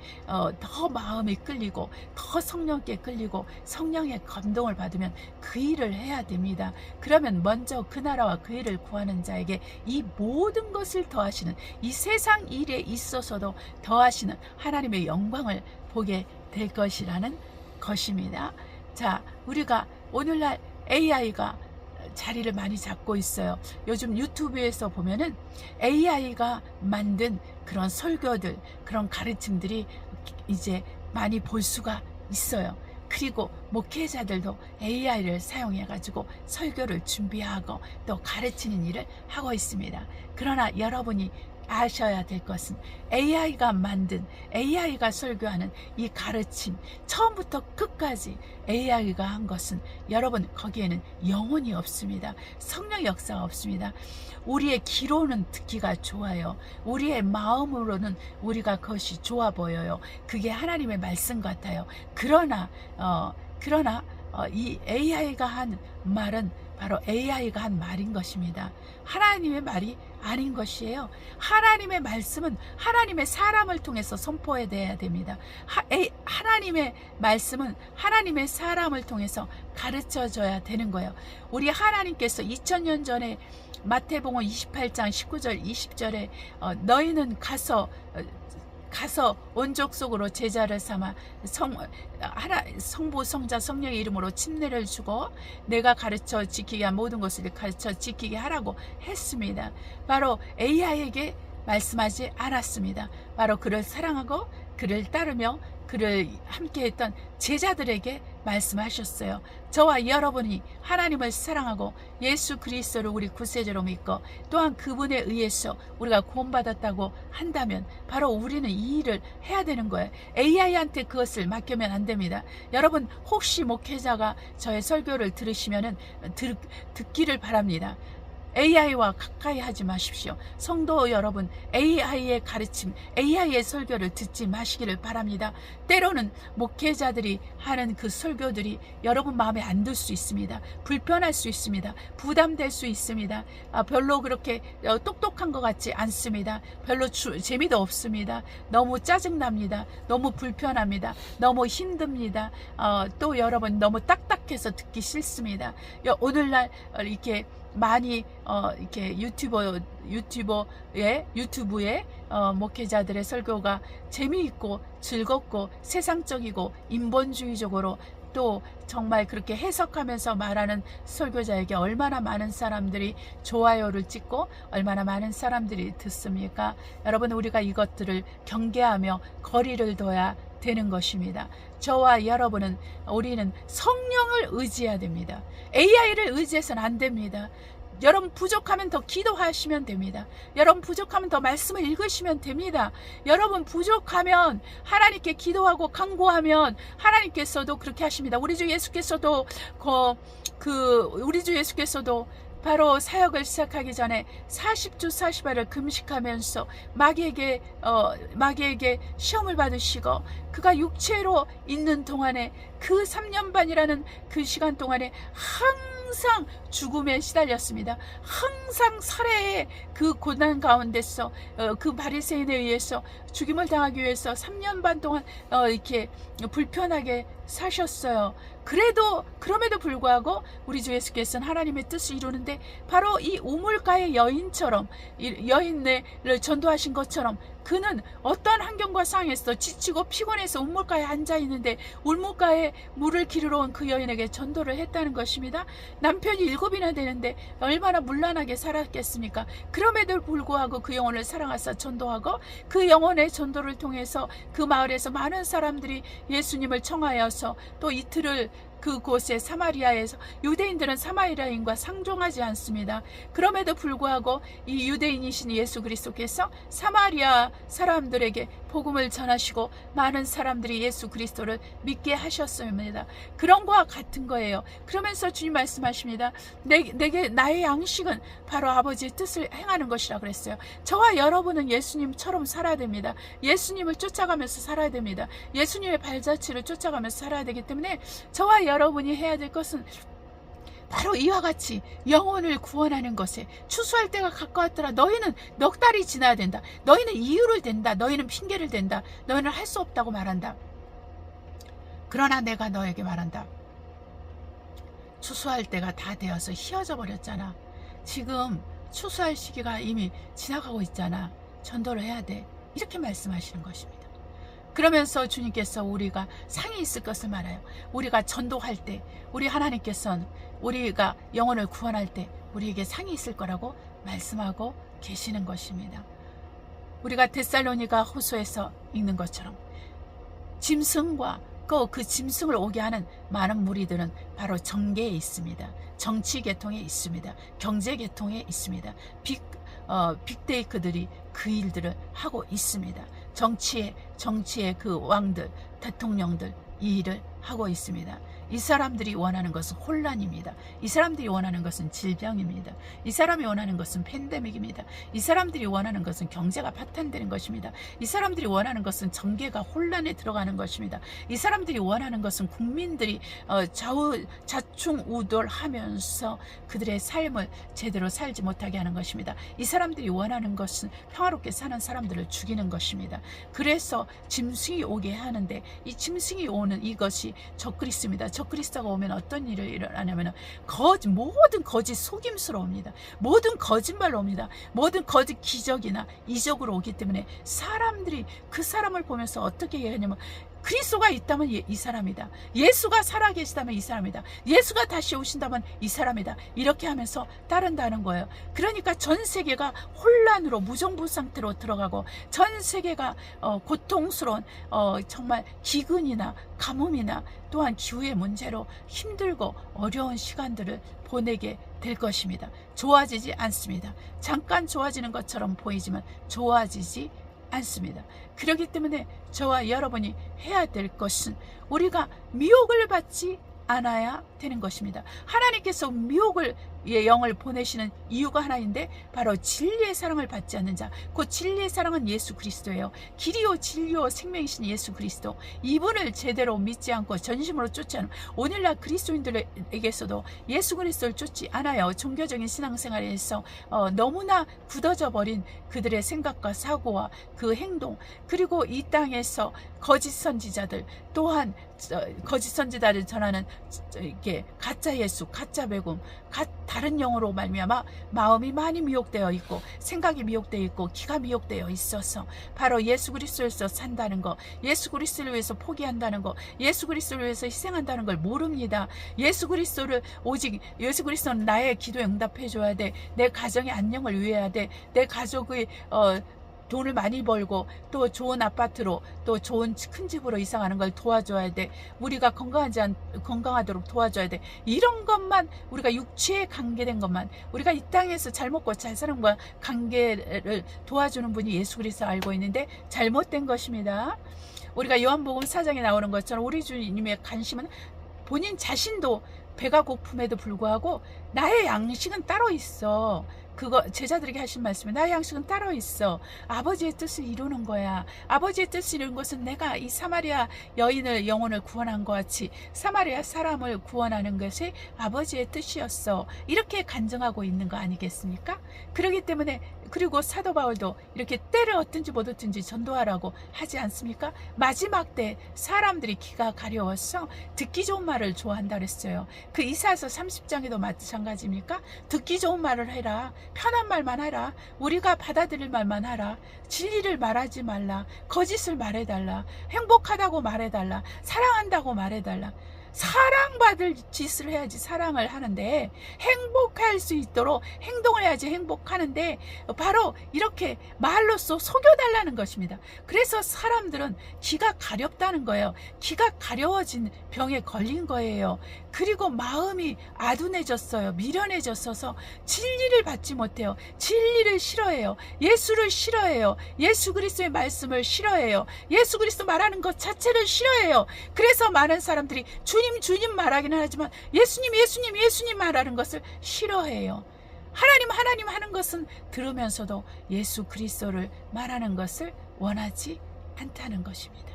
더 마음이 끌리고 더 성령께 끌리고 성령의 감동을 받으면 그 일을 해야 됩니다. 그러면 먼저 그 나라와 그 일을 구하는 자에게 이 모든 것을 더하시는, 이 세상 일에 있어서도 더하시는 하나님의 영광을 보게 될 것이라는 것입니다. 자, 우리가 오늘날 AI가 자리를 많이 잡고 있어요. 요즘 유튜브에서 보면은 AI가 만든 그런 설교들, 그런 가르침들이 이제 많이 볼 수가 있어요. 그리고 목회자들도 AI를 사용해 가지고 설교를 준비하고 또 가르치는 일을 하고 있습니다. 그러나 여러분이 아셔야 될 것은 AI가 만든, AI가 설교하는 이 가르침, 처음부터 끝까지 AI가 한 것은 여러분 거기에는 영혼이 없습니다. 성령 역사가 없습니다. 우리의 귀로는 듣기가 좋아요. 우리의 마음으로는 우리가 그것이 좋아 보여요. 그게 하나님의 말씀 같아요. 그러나 이 AI가 한 말은 바로 AI가 한 말인 것입니다. 하나님의 말이 아닌 것이에요. 하나님의 말씀은 하나님의 사람을 통해서 선포해야 됩니다. 하나님의 말씀은 하나님의 사람을 통해서 가르쳐줘야 되는 거예요. 우리 하나님께서 2000년 전에 마태복음 28장 19절 20절에 너희는 가서 온 족속으로 제자를 삼아 성부 성자 성령의 이름으로 침례를 주고 내가 가르쳐 지키게 한 모든 것을 가르쳐 지키게 하라고 했습니다. 바로 AI에게 말씀하지 않았습니다. 바로 그를 사랑하고 그를 따르며 그를 함께했던 제자들에게 말씀하셨어요. 저와 여러분이 하나님을 사랑하고 예수 그리스도를 우리 구세주로 믿고 또한 그분에 의해서 우리가 구원받았다고 한다면 바로 우리는 이 일을 해야 되는 거예요. AI한테 그것을 맡기면 안 됩니다. 여러분 혹시 목회자가 저의 설교를 들으시면 듣기를 바랍니다. AI와 가까이 하지 마십시오. 성도 여러분, AI의 가르침, AI의 설교를 듣지 마시기를 바랍니다. 때로는 목회자들이 하는 그 설교들이 여러분 마음에 안 들 수 있습니다. 불편할 수 있습니다. 부담될 수 있습니다. 별로 그렇게 똑똑한 것 같지 않습니다. 별로 재미도 없습니다. 너무 짜증납니다. 너무 불편합니다. 너무 힘듭니다. 또 여러분 너무 딱딱해서 듣기 싫습니다. 오늘날 이렇게 많이 이렇게 유튜브에 목회자들의 설교가 재미있고 즐겁고 세상적이고 인본주의적으로 또 정말 그렇게 해석하면서 말하는 설교자에게 얼마나 많은 사람들이 좋아요를 찍고 얼마나 많은 사람들이 듣습니까? 여러분 우리가 이것들을 경계하며 거리를 둬야 되는 것입니다. 저와 여러분은 우리는 성령을 의지해야 됩니다. AI를 의지해서는 안 됩니다. 여러분 부족하면 더 기도하시면 됩니다. 여러분 부족하면 더 말씀을 읽으시면 됩니다. 여러분 부족하면 하나님께 기도하고 간구하면 하나님께서도 그렇게 하십니다. 우리 주 예수께서도 우리 주 예수께서도 바로 사역을 시작하기 전에 40주 40일을 금식하면서 마귀에게 시험을 받으시고 그가 육체로 있는 동안에 그 3년 반이라는 그 시간 동안에 항상 죽음에 시달렸습니다. 항상 살해의 그 고난 가운데서 그 바리새인에 의해서 죽임을 당하기 위해서 3년 반 동안 이렇게 불편하게 사셨어요. 그럼에도 불구하고 우리 주 예수께서는 하나님의 뜻을 이루는데 바로 이 우물가의 여인처럼, 여인을 전도하신 것처럼 그는 어떠한 환경과 상황에서 지치고 피곤해서 우물가에 앉아 있는데 우물가에 물을 기르러 온 그 여인에게 전도를 했다는 것입니다. 남편이 7이나 되는데 얼마나 문란하게 살았겠습니까? 그럼에도 불구하고 그 영혼을 사랑하사 전도하고 그 영혼의 전도를 통해서 그 마을에서 많은 사람들이 예수님을 청하여서 또 이틀을 그곳에 사마리아에서, 유대인들은 사마리아인과 상종하지 않습니다. 그럼에도 불구하고 이 유대인이신 예수 그리스도께서 사마리아 사람들에게 복음을 전하시고 많은 사람들이 예수 그리스도를 믿게 하셨습니다. 그런 거와 같은 거예요. 그러면서 주님 말씀하십니다. 내게 나의 양식은 바로 아버지의 뜻을 행하는 것이라 그랬어요. 저와 여러분은 예수님처럼 살아야 됩니다. 예수님을 쫓아가면서 살아야 됩니다. 예수님의 발자취를 쫓아가면서 살아야 되기 때문에 저와 여러분이 해야 될 것은 바로 이와 같이 영혼을 구원하는 것에 추수할 때가 가까웠더라. 너희는 넉 달이 지나야 된다. 너희는 이유를 댄다. 너희는 핑계를 댄다. 너희는 할 수 없다고 말한다. 그러나 내가 너에게 말한다. 추수할 때가 다 되어서 휘어져 버렸잖아. 지금 추수할 시기가 이미 지나가고 있잖아. 전도를 해야 돼. 이렇게 말씀하시는 것입니다. 그러면서 주님께서 우리가 상이 있을 것을 말해요. 우리가 전도할 때, 우리 하나님께서는 우리가 영혼을 구원할 때 우리에게 상이 있을 거라고 말씀하고 계시는 것입니다. 우리가 데살로니가 후서에서 읽는 것처럼 짐승과 그 짐승을 오게 하는 많은 무리들은 바로 정계에 있습니다. 정치 계통에 있습니다. 경제 계통에 있습니다. 빅테이크들이 그 일들을 하고 있습니다. 정치의 그 왕들, 대통령들 이 일을 하고 있습니다. 이 사람들이 원하는 것은 혼란입니다. 이 사람들이 원하는 것은 질병입니다. 이 사람이 원하는 것은 팬데믹입니다. 이 사람들이 원하는 것은 경제가 파탄되는 것입니다. 이 사람들이 원하는 것은 정계가 혼란에 들어가는 것입니다. 이 사람들이 원하는 것은 국민들이 자충우돌하면서 그들의 삶을 제대로 살지 못하게 하는 것입니다. 이 사람들이 원하는 것은 평화롭게 사는 사람들을 죽이는 것입니다. 그래서 짐승이 오게 하는데 이 짐승이 오는 이것이 적그리스도입니다. 적그리스도가 오면 어떤 일을 일어나냐면 모든 거짓 속임수로 옵니다. 모든 거짓말로 옵니다. 모든 거짓 기적이나 이적으로 오기 때문에 사람들이 그 사람을 보면서 어떻게 얘기하냐면 그리스도가 있다면 이 사람이다. 예수가 살아계시다면 이 사람이다. 예수가 다시 오신다면 이 사람이다. 이렇게 하면서 따른다는 거예요. 그러니까 전 세계가 혼란으로 무정부 상태로 들어가고 전 세계가 고통스러운 정말 기근이나 가뭄이나 또한 기후의 문제로 힘들고 어려운 시간들을 보내게 될 것입니다. 좋아지지 않습니다. 잠깐 좋아지는 것처럼 보이지만 좋아지지 않습니다. 그렇기 때문에 저와 여러분이 해야 될 것은 우리가 미혹을 받지 않아야 되는 것입니다. 하나님께서 미혹을 영을 보내시는 이유가 하나인데 바로 진리의 사랑을 받지 않는 자, 그 진리의 사랑은 예수 그리스도예요. 길이요 진리요 생명이신 예수 그리스도, 이분을 제대로 믿지 않고 전심으로 쫓지 않으면 오늘날 그리스도인들에게서도 예수 그리스도를 쫓지 않아요. 종교적인 신앙생활에서 너무나 굳어져 버린 그들의 생각과 사고와 그 행동, 그리고 이 땅에서 거짓 선지자들, 또한 거짓 선지자를 전하는 이렇게 가짜 예수, 가짜 복음, 다른 영으로 말미암아 마음이 많이 미혹되어 있고 생각이 미혹되어 있고 기가 미혹되어 있어서 바로 예수 그리스도에서 산다는 거, 예수 그리스도를 위해서 포기한다는 거, 예수 그리스도를 위해서 희생한다는 걸 모릅니다. 오직 예수 그리스도는 나의 기도에 응답해 줘야 돼. 내 가정의 안녕을 위해야 돼. 내 가족의 돈을 많이 벌고 또 좋은 아파트로 또 좋은 큰 집으로 이사가는 걸 도와줘야 돼. 우리가 건강하도록 도와줘야 돼. 이런 것만, 우리가 육체에 관계된 것만, 우리가 이 땅에서 잘 먹고 잘 사는 것과 관계를 도와주는 분이 예수 그리스도 알고 있는데 잘못된 것입니다. 우리가 요한복음 4장에 나오는 것처럼 우리 주님의 관심은 본인 자신도 배가 고픔에도 불구하고 나의 양식은 따로 있어. 그거 제자들에게 하신 말씀이 나의 양식은 따로 있어. 아버지의 뜻을 이루는 거야. 아버지의 뜻을 이루는 것은 내가 이 사마리아 여인을 영혼을 구원한 것 같이 사마리아 사람을 구원하는 것이 아버지의 뜻이었어. 이렇게 간증하고 있는 거 아니겠습니까? 그렇기 때문에 그리고 사도 바울도 이렇게 때를 얻든지 못 얻든지 전도하라고 하지 않습니까? 마지막 때 사람들이 귀가 가려워서 듣기 좋은 말을 좋아한다 그랬어요. 그 이사야서 30장에도 마찬가지입니까? 듣기 좋은 말을 해라. 편한 말만 하라. 우리가 받아들일 말만 하라. 진리를 말하지 말라. 거짓을 말해달라. 행복하다고 말해달라. 사랑한다고 말해달라. 사랑받을 짓을 해야지 사랑을 하는데, 행복할 수 있도록 행동을 해야지 행복하는데, 바로 이렇게 말로써 속여달라는 것입니다. 그래서 사람들은 귀가 가렵다는 거예요. 귀가 가려워진 병에 걸린 거예요. 그리고 마음이 아둔해졌어요. 미련해졌어서 진리를 받지 못해요. 진리를 싫어해요. 예수를 싫어해요. 예수 그리스도의 말씀을 싫어해요. 예수 그리스도 말하는 것 자체를 싫어해요. 그래서 많은 사람들이 주님 주님 말하기는 하지만 예수님 예수님 예수님 말하는 것을 싫어해요. 하나님 하나님 하는 것은 들으면서도 예수 그리스도를 말하는 것을 원하지 않다는 것입니다.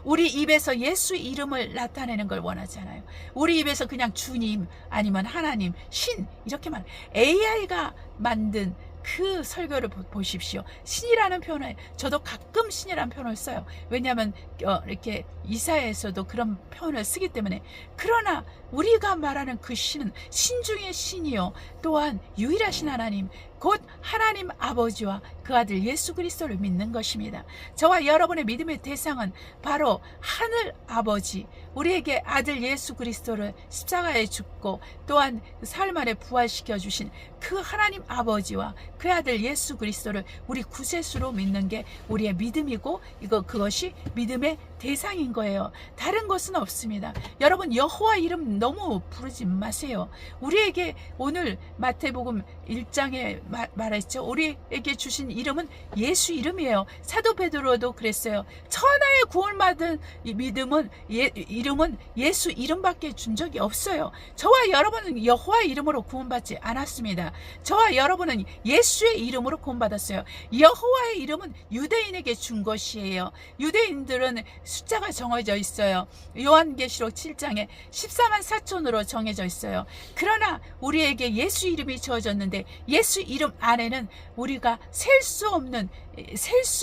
우리 입에서 예수 이름을 나타내는 걸 원하지 않아요. 우리 입에서 그냥 주님 아니면 하나님 신 이렇게만. AI가 만든 그 설교를 보십시오. 신이라는 표현을 저도 가끔 신이라는 표현을 써요. 왜냐하면 이렇게 이사야에서도 그런 표현을 쓰기 때문에. 그러나 우리가 말하는 그 신은 신 중의 신이요 또한 유일하신 하나님 곧 하나님 아버지와 그 아들 예수 그리스도를 믿는 것입니다. 저와 여러분의 믿음의 대상은 바로 하늘 아버지, 우리에게 아들 예수 그리스도를 십자가에 죽고 또한 사흘 만에 부활시켜 주신 그 하나님 아버지와 그 아들 예수 그리스도를 우리 구세주로 믿는 게 우리의 믿음이고 그것이 믿음의 대상인 거예요. 다른 것은 없습니다. 여러분 여호와 이름 너무 부르지 마세요. 우리에게 오늘 마태복음 1장에 말했죠. 우리에게 주신 이름은 예수 이름이에요. 사도 베드로도 그랬어요. 천하의 구원받은 믿음은 이름은 예수 이름밖에 준 적이 없어요. 저와 여러분은 여호와 이름으로 구원받지 않았습니다. 저와 여러분은 예수의 이름으로 구원받았어요. 여호와의 이름은 유대인에게 준 것이에요. 유대인들은 숫자가 정해져 있어요. 요한계시록 7장에 14만 4천으로 정해져 있어요. 그러나 우리에게 예수 이름이 주어졌는데 예수 이름 안에는 우리가 셀 수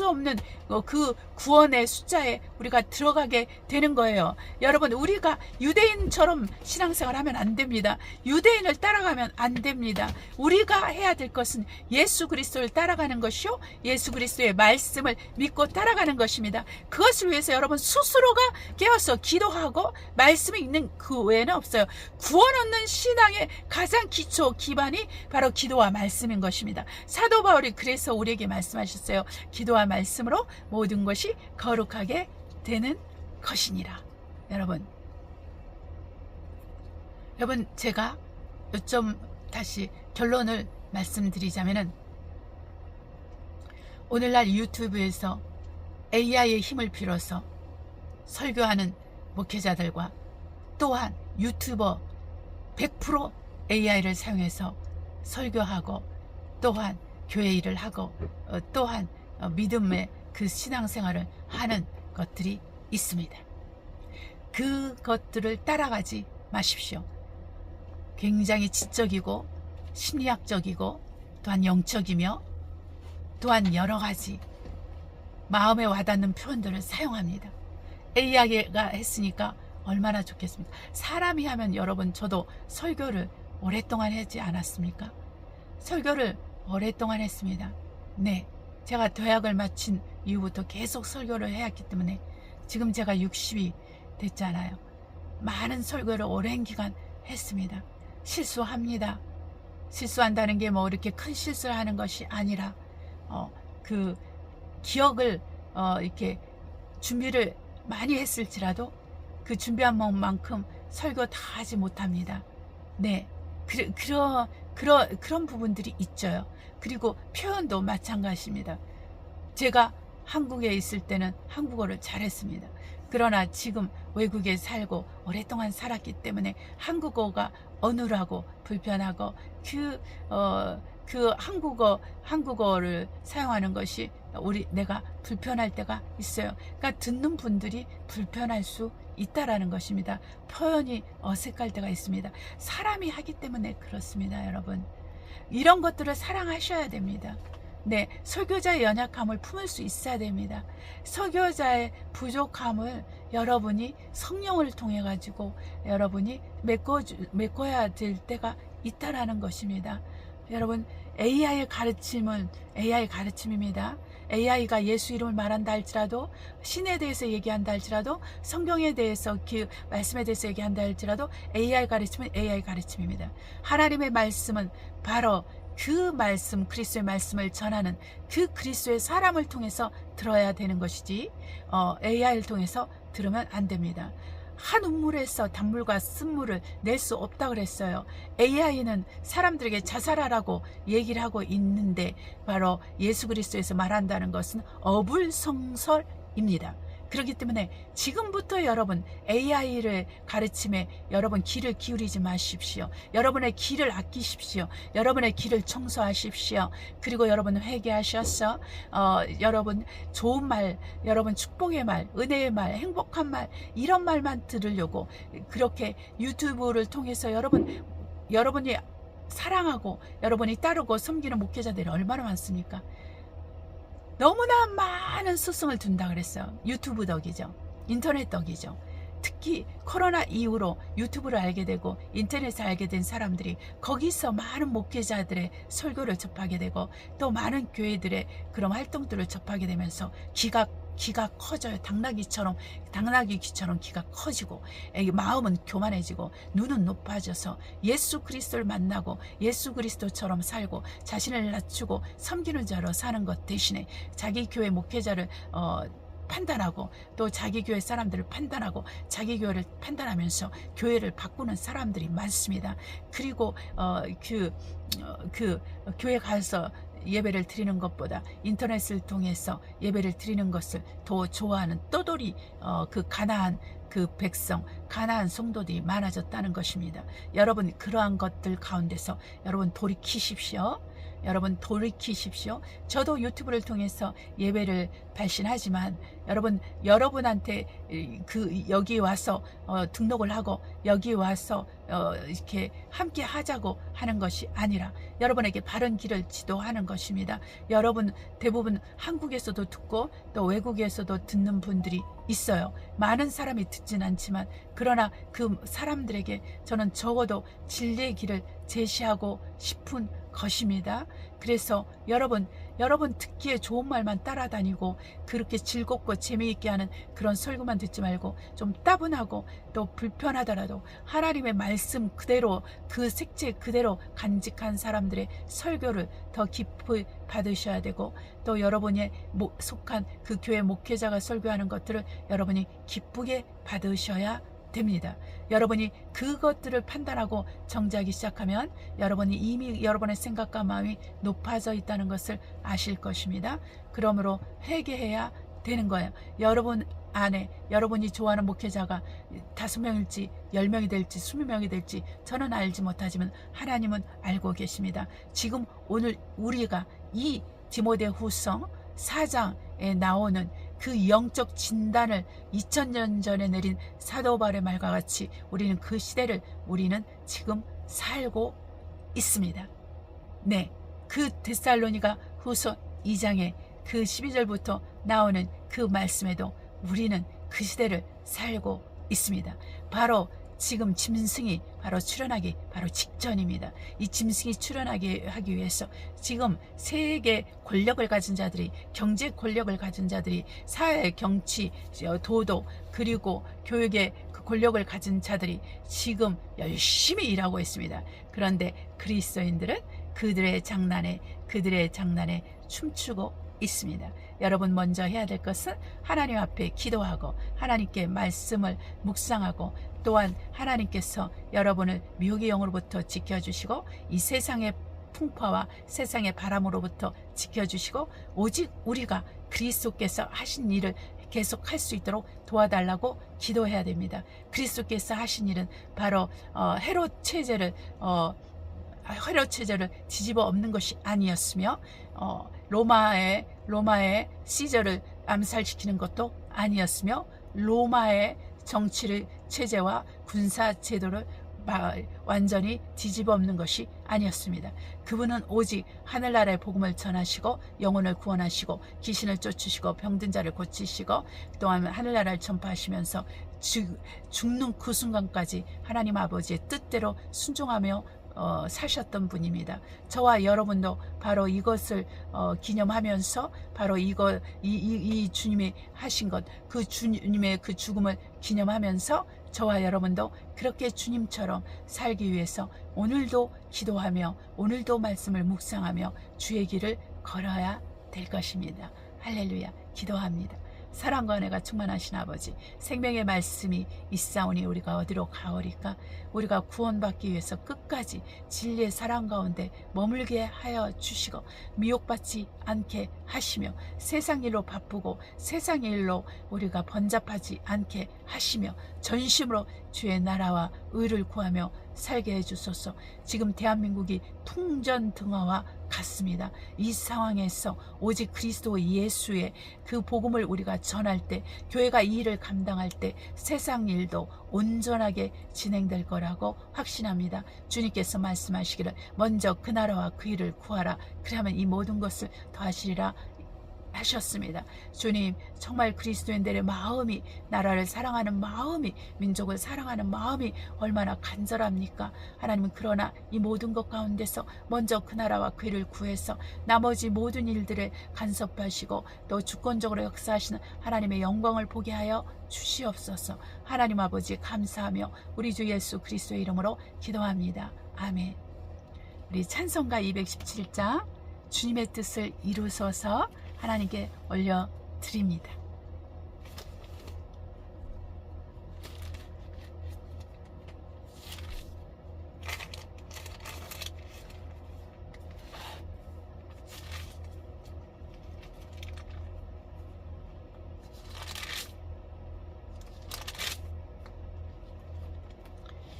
없는 그 구원의 숫자에 우리가 들어가게 되는 거예요. 여러분 우리가 유대인처럼 신앙생활 하면 안 됩니다. 유대인을 따라가면 안 됩니다. 우리가 해야 될 것은 예수 그리스도를 따라가는 것이요 예수 그리스도의 말씀을 믿고 따라가는 것입니다. 그것을 위해서 여러분 스스로가 깨어서 기도하고 말씀이 있는 그 외에는 없어요. 구원 얻는 신앙의 가장 기초 기반이 바로 기도와 말씀인 것입니다. 사도 바울이 그래서 우리에게 말씀하셨어요. 기도와 말씀으로 모든 것이 거룩하게 되는 것이니라. 여러분 제가 좀 다시 결론을 말씀드리자면은 오늘날 유튜브에서 AI의 힘을 빌어서 설교하는 목회자들과 또한 유튜버 100% AI를 사용해서 설교하고 또한 교회 일을 하고 또한 믿음의 그 신앙생활을 하는 것들이 있습니다. 그것들을 따라가지 마십시오. 굉장히 지적이고 심리학적이고 또한 영적이며 또한 여러 가지 마음에 와닿는 표현들을 사용합니다. AI가 했으니까 얼마나 좋겠습니까? 사람이 하면 여러분 저도 설교를 오랫동안 하지 않았습니까? 설교를 오랫동안 했습니다. 네, 제가 대학을 마친 이후부터 계속 설교를 해왔기 때문에 지금 제가 60이 됐잖아요. 많은 설교를 오랜 기간 했습니다. 실수합니다. 실수한다는 게 뭐 이렇게 큰 실수를 하는 것이 아니라 그 기억을 이렇게 준비를 많이 했을지라도 그 준비한 만큼 설교 다 하지 못합니다. 네, 그런 부분들이 있죠. 그리고 표현도 마찬가지입니다. 제가 한국에 있을 때는 한국어를 잘했습니다. 그러나 지금 외국에 살고 오랫동안 살았기 때문에 한국어가 어눌하고 불편하고 그 한국어를 사용하는 것이 내가 불편할 때가 있어요. 그러니까 듣는 분들이 불편할 수 있다라는 것입니다. 표현이 어색할 때가 있습니다. 사람이 하기 때문에 그렇습니다, 여러분. 이런 것들을 사랑하셔야 됩니다. 네, 설교자의 연약함을 품을 수 있어야 됩니다. 설교자의 부족함을 여러분이 성령을 통해 가지고 여러분이 메꿔야 될 때가 있다라는 것입니다. 여러분, AI 가르침입니다. AI가 예수 이름을 말한다 할지라도, 신에 대해서 얘기한다 할지라도, 성경에 대해서, 말씀에 대해서 얘기한다 할지라도 AI 가르침은 AI 가르침입니다. 하나님의 말씀은 바로 그 말씀, 그리스도의 말씀을 전하는 그 그리스도의 사람을 통해서 들어야 되는 것이지 AI를 통해서 들으면 안 됩니다. 한 우물에서 단물과 쓴물을 낼 수 없다 그랬어요. AI는 사람들에게 자살하라고 얘기를 하고 있는데 바로 예수 그리스도에서 말한다는 것은 어불성설입니다. 그렇기 때문에 지금부터 여러분 AI를 가르침에 여러분 귀를 기울이지 마십시오. 여러분의 귀를 아끼십시오. 여러분의 귀를 청소하십시오. 그리고 여러분 회개하셔서 여러분 좋은 말, 여러분 축복의 말, 은혜의 말, 행복한 말, 이런 말만 들으려고 그렇게 유튜브를 통해서 여러분이 사랑하고 여러분이 따르고 섬기는 목회자들이 얼마나 많습니까? 너무나 많은 수승을 둔다 그랬어요. 유튜브 덕이죠. 인터넷 덕이죠. 특히 코로나 이후로 유튜브를 알게 되고 인터넷을 알게 된 사람들이 거기서 많은 목회자들의 설교를 접하게 되고 또 많은 교회들의 그런 활동들을 접하게 되면서 귀가 커져요. 당나귀 귀처럼 귀가 커지고 마음은 교만해지고 눈은 높아져서 예수 그리스도를 만나고 예수 그리스도처럼 살고 자신을 낮추고 섬기는 자로 사는 것 대신에 자기 교회 목회자를 판단하고 또 자기 교회 사람들을 판단하고 자기 교회를 판단하면서 교회를 바꾸는 사람들이 많습니다. 그리고 교회 가서 예배를 드리는 것보다 인터넷을 통해서 예배를 드리는 것을 더 좋아하는 떠돌이 그 가나안 그 백성, 가나안 성도들이 많아졌다는 것입니다. 여러분 그러한 것들 가운데서 여러분 돌이키십시오. 여러분 돌이키십시오. 저도 유튜브를 통해서 예배를 발신하지만 여러분한테 여기 와서 등록을 하고 여기 와서 이렇게 함께 하자고 하는 것이 아니라 여러분에게 바른 길을 지도하는 것입니다. 여러분 대부분 한국에서도 듣고 또 외국에서도 듣는 분들이 있어요. 많은 사람이 듣진 않지만 그러나 그 사람들에게 저는 적어도 진리의 길을 제시하고 싶은 것입니다. 그래서 여러분 듣기에 좋은 말만 따라다니고 그렇게 즐겁고 재미있게 하는 그런 설교만 듣지 말고 좀 따분하고 또 불편하더라도 하나님의 말씀 그대로 그 색채 그대로 간직한 사람들의 설교를 더 깊이 받으셔야 되고 또 여러분이 속한 그 교회 목회자가 설교하는 것들을 여러분이 기쁘게 받으셔야 됩니다. 여러분이 그것들을 판단하고 정지하기 시작하면 여러분이 이미 여러분의 생각과 마음이 높아져 있다는 것을 아실 것입니다. 그러므로 회개해야 되는 거예요. 여러분 안에 여러분이 좋아하는 목회자가 5명일지 10명이 될지 20명이 될지 저는 알지 못하지만 하나님은 알고 계십니다. 지금 오늘 우리가 이 디모데후서 4장에 나오는 그 영적 진단을 2000년 전에 내린 사도 바울의 말과 같이 우리는 그 시대를 우리는 지금 살고 있습니다. 네, 그 데살로니가 후서 2장에 그 12절부터 나오는 그 말씀에도 우리는 그 시대를 살고 있습니다. 바로 지금 짐승이 바로 출현하기 바로 직전입니다. 이 짐승이 출현하게 하기 위해서 지금 세계 권력을 가진 자들이 경제 권력을 가진 자들이 사회 경치 도덕 그리고 교육의 그 권력을 가진 자들이 지금 열심히 일하고 있습니다. 그런데 그리스도인들은 그들의 장난에 춤추고 있습니다. 여러분 먼저 해야 될 것은 하나님 앞에 기도하고 하나님께 말씀을 묵상하고 또한 하나님께서 여러분을 미혹의 영으로부터 지켜주시고 이 세상의 풍파와 세상의 바람으로부터 지켜주시고 오직 우리가 그리스도께서 하신 일을 계속 할 수 있도록 도와달라고 기도해야 됩니다. 그리스도께서 하신 일은 바로 헤롯 체제를 뒤집어 엎는 것이 아니었으며 로마의 시저를 암살시키는 것도 아니었으며 로마의 정치를 체제와 군사 제도를 완전히 뒤집어 엎는 것이 아니었습니다. 그분은 오직 하늘나라의 복음을 전하시고 영혼을 구원하시고 귀신을 쫓으시고 병든 자를 고치시고 또한 하늘나라를 전파하시면서 죽는 그 순간까지 하나님 아버지의 뜻대로 순종하며 사셨던 분입니다. 저와 여러분도 바로 이것을 기념하면서 바로 이 주님이 하신 것, 그 주님의 그 죽음을 기념하면서 저와 여러분도 그렇게 주님처럼 살기 위해서 오늘도 기도하며 오늘도 말씀을 묵상하며 주의 길을 걸어야 될 것입니다. 할렐루야. 기도합니다. 사랑과 은혜가 충만하신 아버지, 생명의 말씀이 있사오니 우리가 어디로 가오리까? 우리가 구원받기 위해서 끝까지 진리의 사랑 가운데 머물게 하여 주시고 미혹받지 않게 하시며 세상 일로 바쁘고 세상 일로 우리가 번잡하지 않게 하시며 전심으로 주의 나라와 의를 구하며 살게 해주소서. 지금 대한민국이 통전등화와 같습니다. 이 상황에서 오직 그리스도 예수의 그 복음을 우리가 전할 때, 교회가 이 일을 감당할 때 세상 일도 온전하게 진행될 거라고 확신합니다. 주님께서 말씀하시기를 먼저 그 나라와 그 일을 구하라. 그러면 이 모든 것을 더하시리라 하셨습니다. 주님, 정말 그리스도인들의 마음이, 나라를 사랑하는 마음이, 민족을 사랑하는 마음이 얼마나 간절합니까? 하나님은 그러나 이 모든 것 가운데서 먼저 그 나라와 그 일을 구해서 나머지 모든 일들에 간섭하시고 또 주권적으로 역사하시는 하나님의 영광을 보게 하여 주시옵소서. 하나님 아버지 감사하며 우리 주 예수 그리스도의 이름으로 기도합니다. 아멘. 우리 찬송가 217장 주님의 뜻을 이루소서 하나님께 올려드립니다.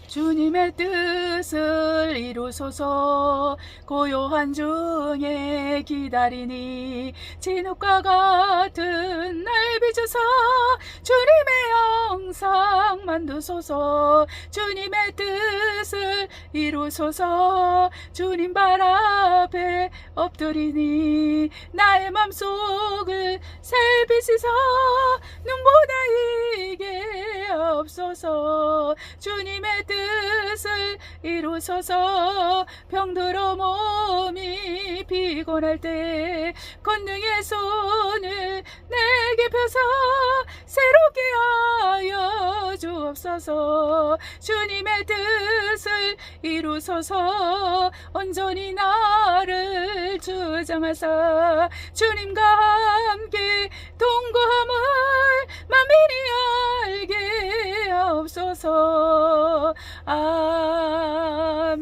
주님의 뜻을 이루소서. 고요한 중에 기다리니 진흙과 같은 날 빚으사 주님의 영상 만드소서. 주님의 뜻을 이루소서. 주님 발 앞에 엎드리니 나의 맘속을 살피시사 눈보다 이게 없소서. 주님의 뜻을 이루소서. 병들어 몸이 피곤할 때 권능의 손을 내게 펴서 새롭게 하여 주옵소서. 주님의 뜻을 이루소서. 온전히 나를 주장하사 주님과 함께 동거함을 만민이 알게 하옵소서. 아멘.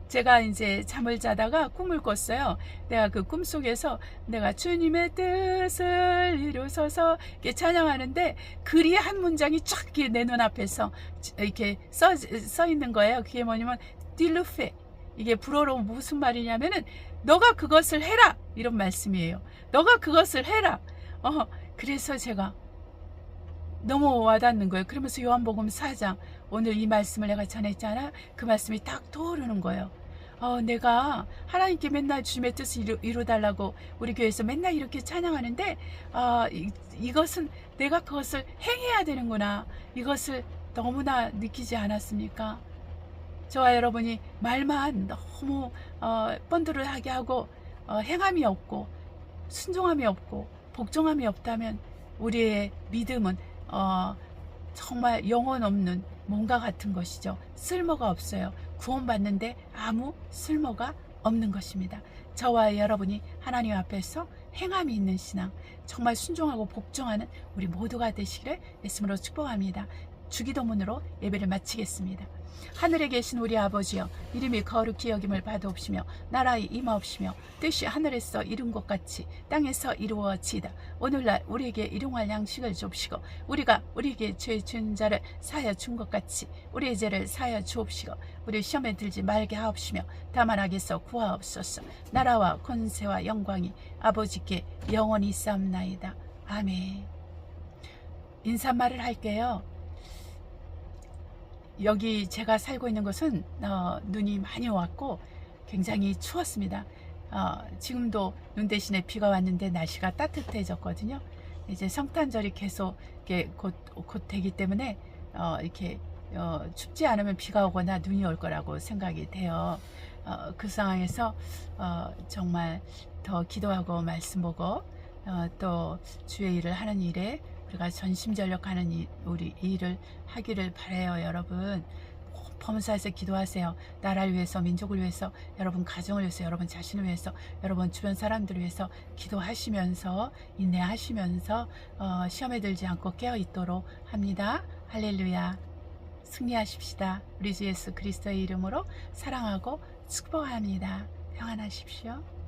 제가 이제 잠을 자다가 꿈을 꿨어요. 내가 그 꿈속에서 내가 주님의 뜻을 이루소서 이렇게 찬양하는데 글이 한 문장이 쫙 내 눈앞에서 이렇게 써 있는 거예요. 그게 뭐냐면 딜루페. 이게 불어로 무슨 말이냐면은 너가 그것을 해라 이런 말씀이에요. 너가 그것을 해라. 그래서 제가 너무 와닿는 거예요. 그러면서 요한복음 4장 오늘 이 말씀을 내가 전했잖아. 그 말씀이 딱 떠오르는 거예요. 내가 하나님께 맨날 주님의 뜻을 이루달라고 우리 교회에서 맨날 이렇게 찬양하는데 이것은 내가 그것을 행해야 되는구나. 이것을 너무나 느끼지 않았습니까? 저와 여러분이 말만 너무 뻔들하게 하고 행함이 없고 순종함이 없고 복종함이 없다면 우리의 믿음은 정말 영혼 없는 뭔가 같은 것이죠. 쓸모가 없어요. 구원받는데 아무 쓸모가 없는 것입니다. 저와 여러분이 하나님 앞에서 행함이 있는 신앙, 정말 순종하고 복종하는 우리 모두가 되시기를 예수님으로 축복합니다. 주기도문으로 예배를 마치겠습니다. 하늘에 계신 우리 아버지여, 이름이 거룩히 여김을 받아옵시며 나라의 임하옵시며 뜻이 하늘에서 이룬 것 같이 땅에서 이루어지이다. 오늘날 우리에게 일용할 양식을 줍시고 우리가 우리에게 죄 지은 자를 사하여 준 것 같이 우리의 죄를 사하여 주옵시고 우리 시험에 들지 말게 하옵시며 다만 악에서 구하옵소서. 나라와 권세와 영광이 아버지께 영원히 있사옵나이다. 아멘. 인사말을 할게요. 여기 제가 살고 있는 곳은 눈이 많이 왔고 굉장히 추웠습니다. 지금도 눈 대신에 비가 왔는데 날씨가 따뜻해졌거든요. 이제 성탄절이 계속 이렇게 곧 되기 때문에 이렇게 춥지 않으면 비가 오거나 눈이 올 거라고 생각이 돼요. 그 상황에서 정말 더 기도하고 말씀 보고 또 주의 일을 하는 일에 우리가 전심전력하는 우리 일을 하기를 바라요. 여러분 범사에서 기도하세요. 나라를 위해서, 민족을 위해서, 여러분 가정을 위해서, 여러분 자신을 위해서, 여러분 주변 사람들을 위해서 기도하시면서 인내하시면서 시험에 들지 않고 깨어있도록 합니다. 할렐루야. 승리하십시다. 우리 주 예수 그리스도의 이름으로 사랑하고 축복합니다. 평안하십시오.